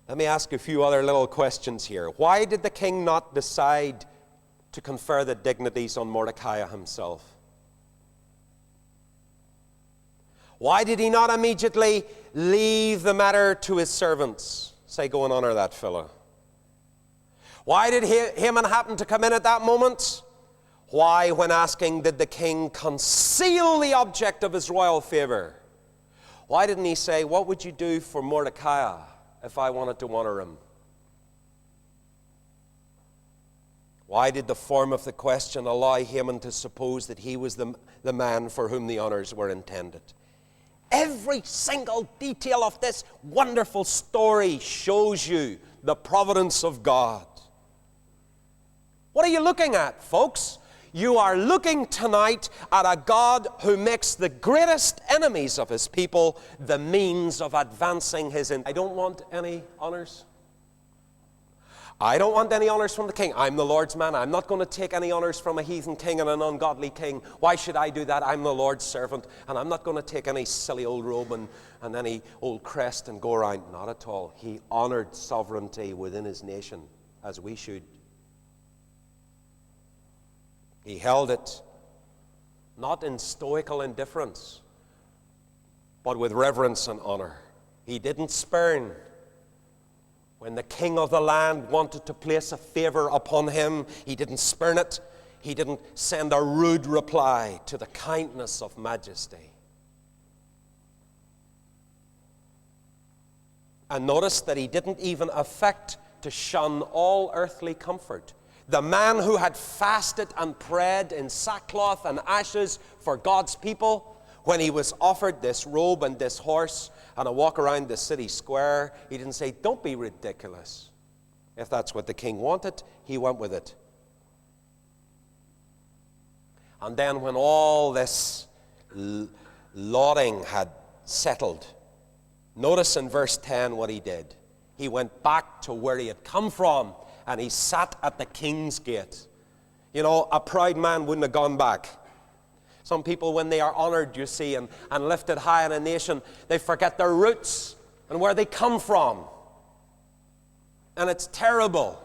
Let me ask a few other little questions here. Why did the king not decide to confer the dignities on Mordecai himself? Why did he not immediately leave the matter to his servants? Say, go and honor that fellow. Why did Haman happen to come in at that moment? Why, when asking, did the king conceal the object of his royal favor? Why didn't he say, what would you do for Mordecai if I wanted to honor him? Why did the form of the question allow Haman to suppose that he was the man for whom the honors were intended? Every single detail of this wonderful story shows you the providence of God. What are you looking at, folks? You are looking tonight at a God who makes the greatest enemies of his people the means of advancing his... I don't want any honors. I don't want any honors from the king. I'm the Lord's man. I'm not going to take any honors from a heathen king and an ungodly king. Why should I do that? I'm the Lord's servant. And I'm not going to take any silly old robe and any old crest and go around. Not at all. He honored sovereignty within his nation, as we should. He held it not in stoical indifference, but with reverence and honor. He didn't spurn. When the king of the land wanted to place a favor upon him, he didn't spurn it. He didn't send a rude reply to the kindness of majesty. And notice that he didn't even affect to shun all earthly comfort. The man who had fasted and prayed in sackcloth and ashes for God's people, when he was offered this robe and this horse and a walk around the city square, he didn't say, don't be ridiculous. If that's what the king wanted, he went with it. And then when all this lauding had settled, notice in verse 10 what he did. He went back to where he had come from, and he sat at the king's gate. You know, a proud man wouldn't have gone back. Some people, when they are honored, you see, and lifted high in a nation, they forget their roots and where they come from. And it's terrible.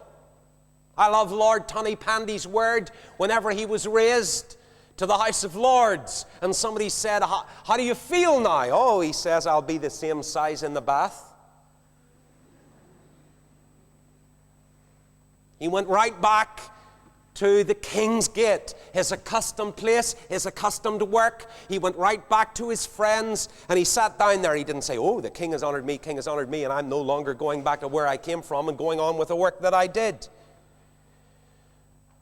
I love Lord Tony Pandy's word whenever he was raised to the House of Lords. And somebody said, how do you feel now? Oh, he says, I'll be the same size in the bath. He went right back to the king's gate, his accustomed place, his accustomed work. He went right back to his friends, and he sat down there. He didn't say, oh, the king has honored me, and I'm no longer going back to where I came from and going on with the work that I did.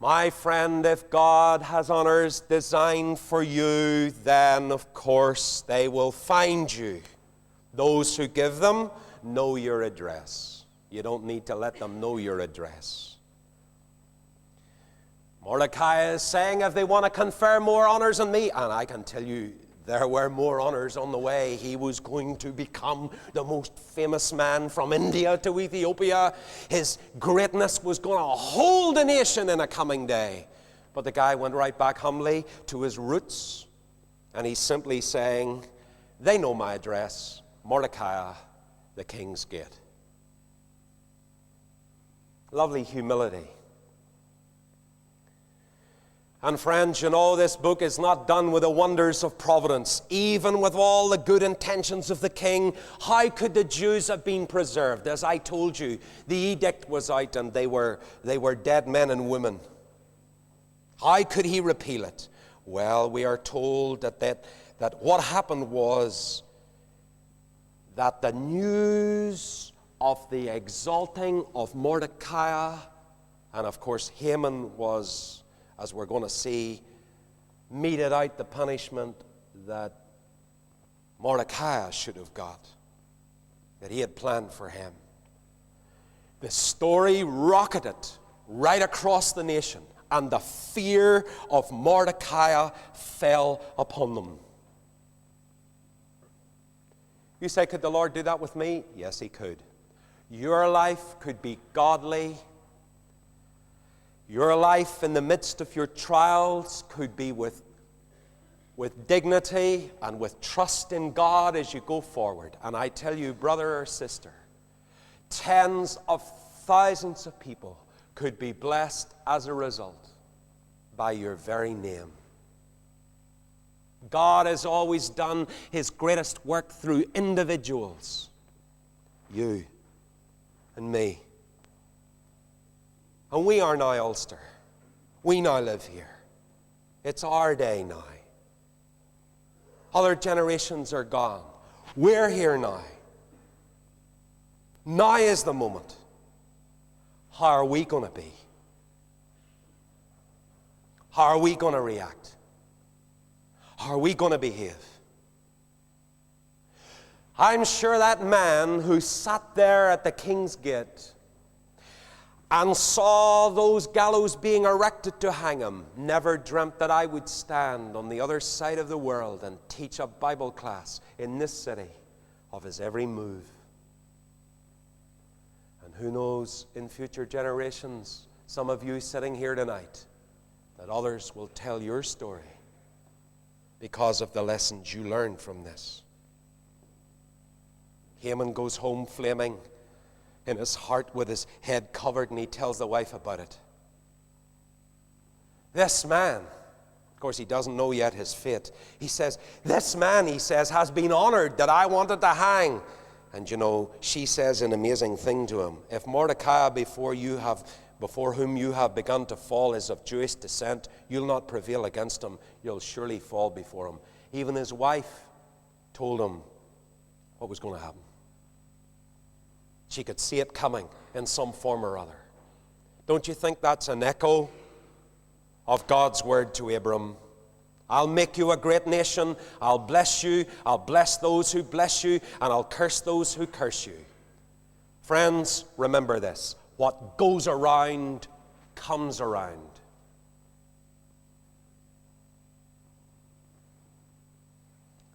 My friend, if God has honors designed for you, then of course they will find you. Those who give them know your address. You don't need to let them know your address. Mordecai is saying, if they want to confer more honors on me, and I can tell you there were more honors on the way. He was going to become the most famous man from India to Ethiopia. His greatness was going to hold a nation in a coming day. But the guy went right back humbly to his roots, and he's simply saying, they know my address, Mordecai, the king's gate. Lovely humility. And friends, you know, this book is not done with the wonders of providence. Even with all the good intentions of the king, how could the Jews have been preserved? As I told you, the edict was out and they were dead men and women. How could he repeal it? Well, we are told that what happened was that the news of the exalting of Mordecai, and of course Haman was, as we're going to see, meted out the punishment that Mordecai should have got, that he had planned for him. The story rocketed right across the nation, and the fear of Mordecai fell upon them. You say, could the Lord do that with me? Yes, he could. Your life could be godly. Your life in the midst of your trials could be with with dignity and with trust in God as you go forward. And I tell you, brother or sister, tens of thousands of people could be blessed as a result by your very name. God has always done His greatest work through individuals, you and me. And we are now Ulster. We now live here. It's our day now. Other generations are gone. We're here now. Now is the moment. How are we going to be? How are we going to react? How are we going to behave? I'm sure that man who sat there at the King's Gate and saw those gallows being erected to hang him never dreamt that I would stand on the other side of the world and teach a Bible class in this city of his every move. And who knows, in future generations, some of you sitting here tonight, that others will tell your story because of the lessons you learned from this. Haman goes home flaming in his heart with his head covered, and he tells the wife about it. This man, of course he doesn't know yet his fate, he says, this man, he says, has been honored that I wanted to hang. And you know, she says an amazing thing to him. If Mordecai, before whom you have begun to fall, is of Jewish descent, you'll not prevail against him. You'll surely fall before him. Even his wife told him what was going to happen. She could see it coming in some form or other. Don't you think that's an echo of God's word to Abram? I'll make you a great nation. I'll bless you. I'll bless those who bless you, and I'll curse those who curse you. Friends, remember this. What goes around comes around.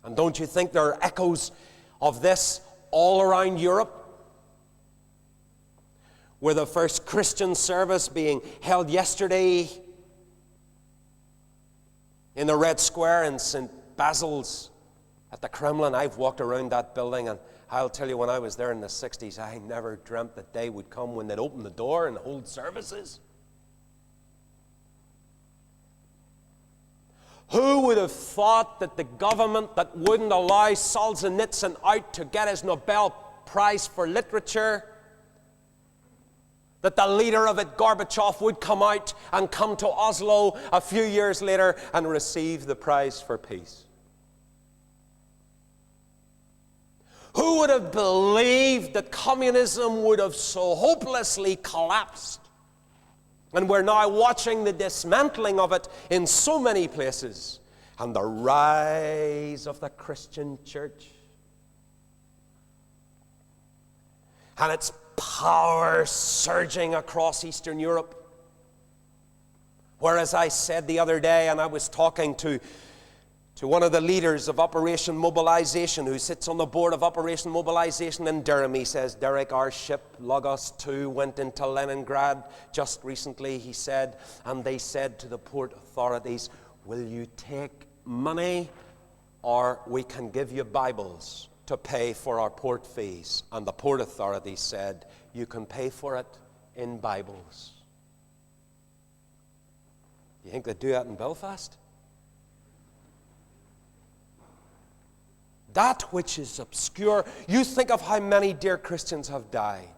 And don't you think there are echoes of this all around Europe? With the first Christian service being held yesterday in the Red Square in St. Basil's at the Kremlin. I've walked around that building, and I'll tell you, when I was there in the 60s, I never dreamt that day would come when they'd open the door and hold services. Who would have thought that the government that wouldn't allow Solzhenitsyn out to get his Nobel Prize for Literature, that the leader of it, Gorbachev, would come out and come to Oslo a few years later and receive the prize for peace? Who would have believed that communism would have so hopelessly collapsed? And we're now watching the dismantling of it in so many places, and the rise of the Christian church. And its power surging across Eastern Europe. Whereas I said the other day, and I was talking to one of the leaders of Operation Mobilization, who sits on the board of Operation Mobilization in Durham. He says, Derek, our ship, Logos 2, went into Leningrad just recently, he said, and they said to the port authorities, will you take money, or we can give you Bibles to pay for our port fees? And the port authorities said, you can pay for it in Bibles. You think they'd do that in Belfast? That which is obscure. You think of how many dear Christians have died.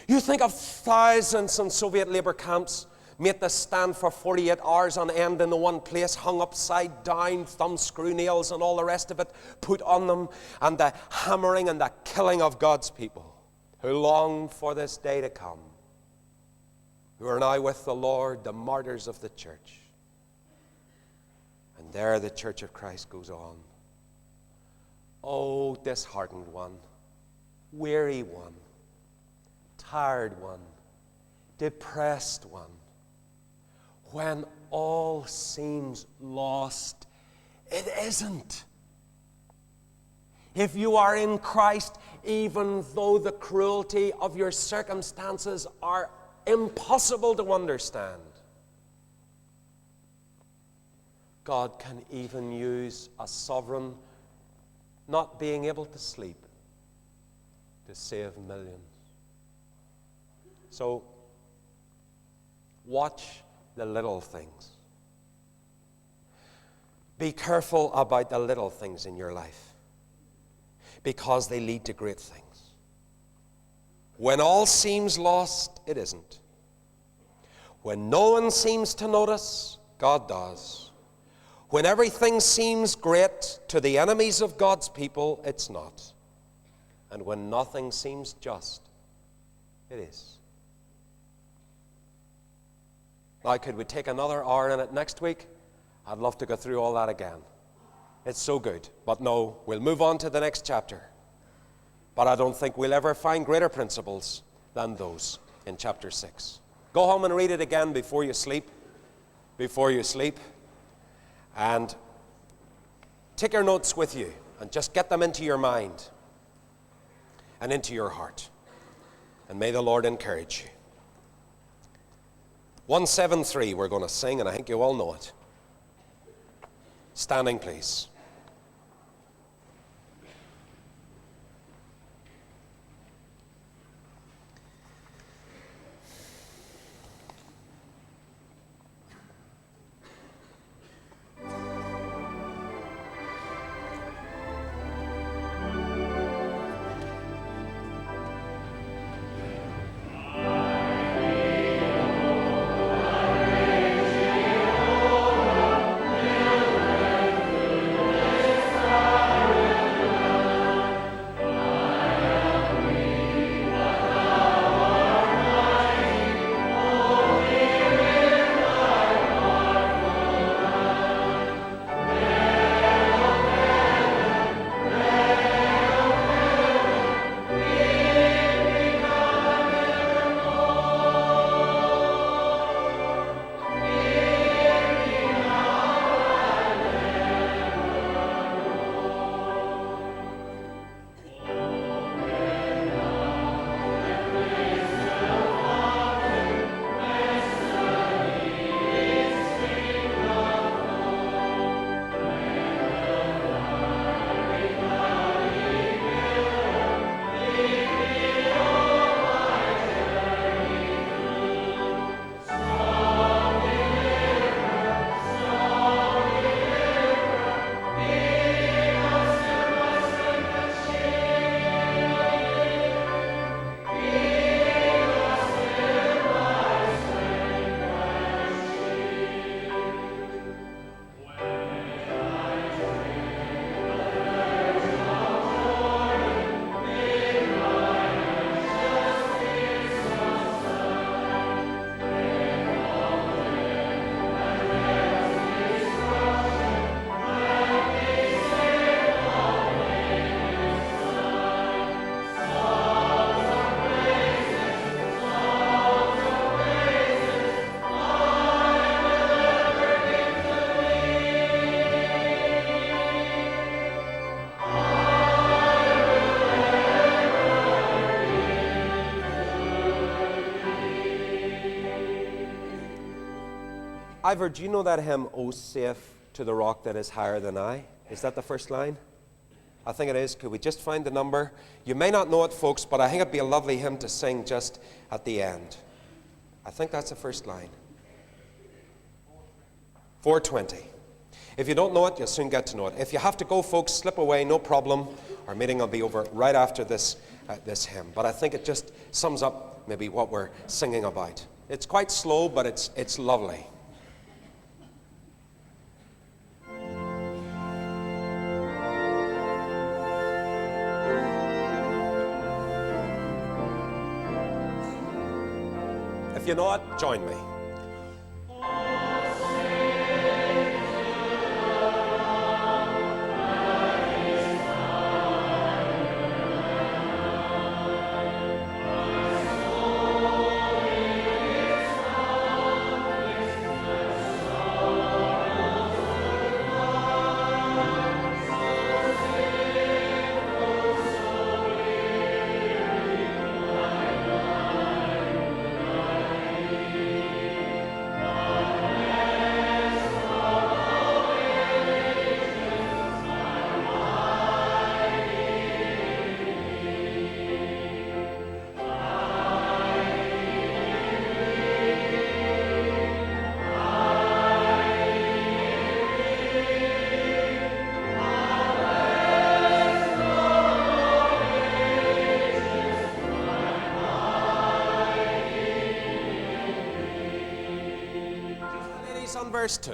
You think of thousands in Soviet labor camps made to stand for 48 hours on end in the one place, hung upside down, thumb screw nails and all the rest of it put on them, and the hammering and the killing of God's people who long for this day to come, who are now with the Lord, the martyrs of the church. And there the Church of Christ goes on. Oh, disheartened one, weary one, tired one, depressed one, when all seems lost, it isn't. If you are in Christ, even though the cruelty of your circumstances are impossible to understand, God can even use a sovereign not being able to sleep to save millions. So, watch the little things. Be careful about the little things in your life, because they lead to great things. When all seems lost, it isn't. When no one seems to notice, God does. When everything seems great to the enemies of God's people, it's not. And when nothing seems just, it is. Now, could we take another hour in it next week? I'd love to go through all that again. It's so good. But no, we'll move on to the next chapter. But I don't think we'll ever find greater principles than those in chapter 6. Go home and read it again before you sleep. And take your notes with you and just get them into your mind and into your heart. And may the Lord encourage you. 173 we're going to sing, and I think you all know it. Standing, please. Ivor, do you know that hymn, "O safe to the rock that is higher than I"? Is that the first line? I think it is. Could we just find the number? You may not know it, folks, but I think it'd be a lovely hymn to sing just at the end. I think that's the first line. 420. If you don't know it, you'll soon get to know it. If you have to go, folks, slip away, no problem. Our meeting will be over right after this hymn. But I think it just sums up maybe what we're singing about. It's quite slow, but it's lovely. If you know it, join me. verse 2.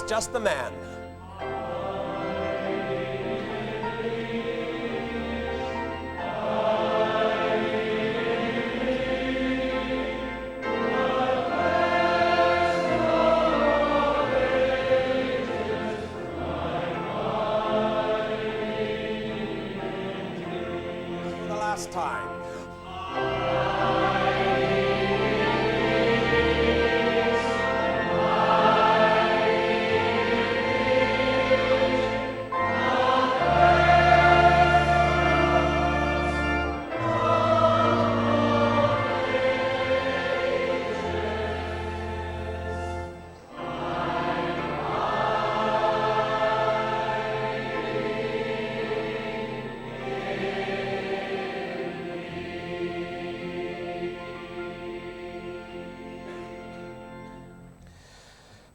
Just the man. For the last time.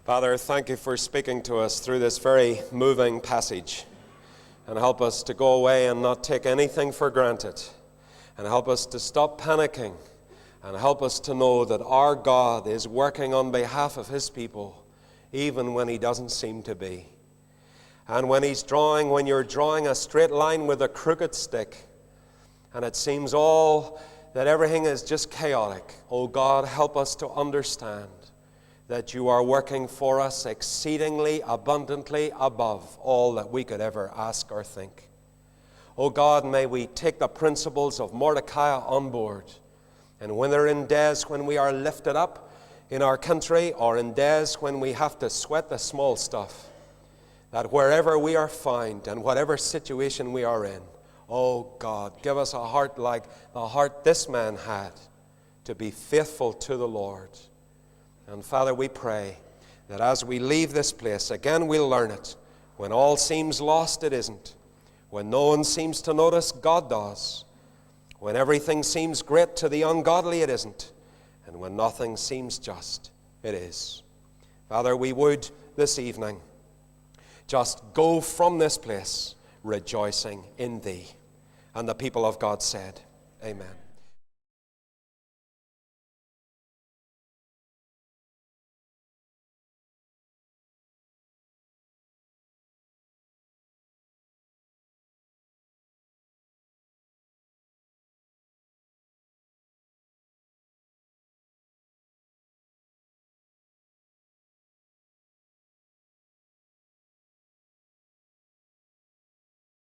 Father, thank you for speaking to us through this very moving passage. And help us to go away and not take anything for granted. And help us to stop panicking. And help us to know that our God is working on behalf of his people, even when he doesn't seem to be. And when you're drawing a straight line with a crooked stick, and it seems that everything is just chaotic, oh God, help us to understand that you are working for us exceedingly abundantly above all that we could ever ask or think. Oh God, may we take the principles of Mordecai on board. And when they're in days when we are lifted up in our country, or in days when we have to sweat the small stuff, that wherever we are found and whatever situation we are in, oh God, give us a heart like the heart this man had, to be faithful to the Lord. And Father, we pray that as we leave this place, again we'll learn it. When all seems lost, it isn't. When no one seems to notice, God does. When everything seems great to the ungodly, it isn't. And when nothing seems just, it is. Father, we would this evening just go from this place rejoicing in thee. And the people of God said, Amen.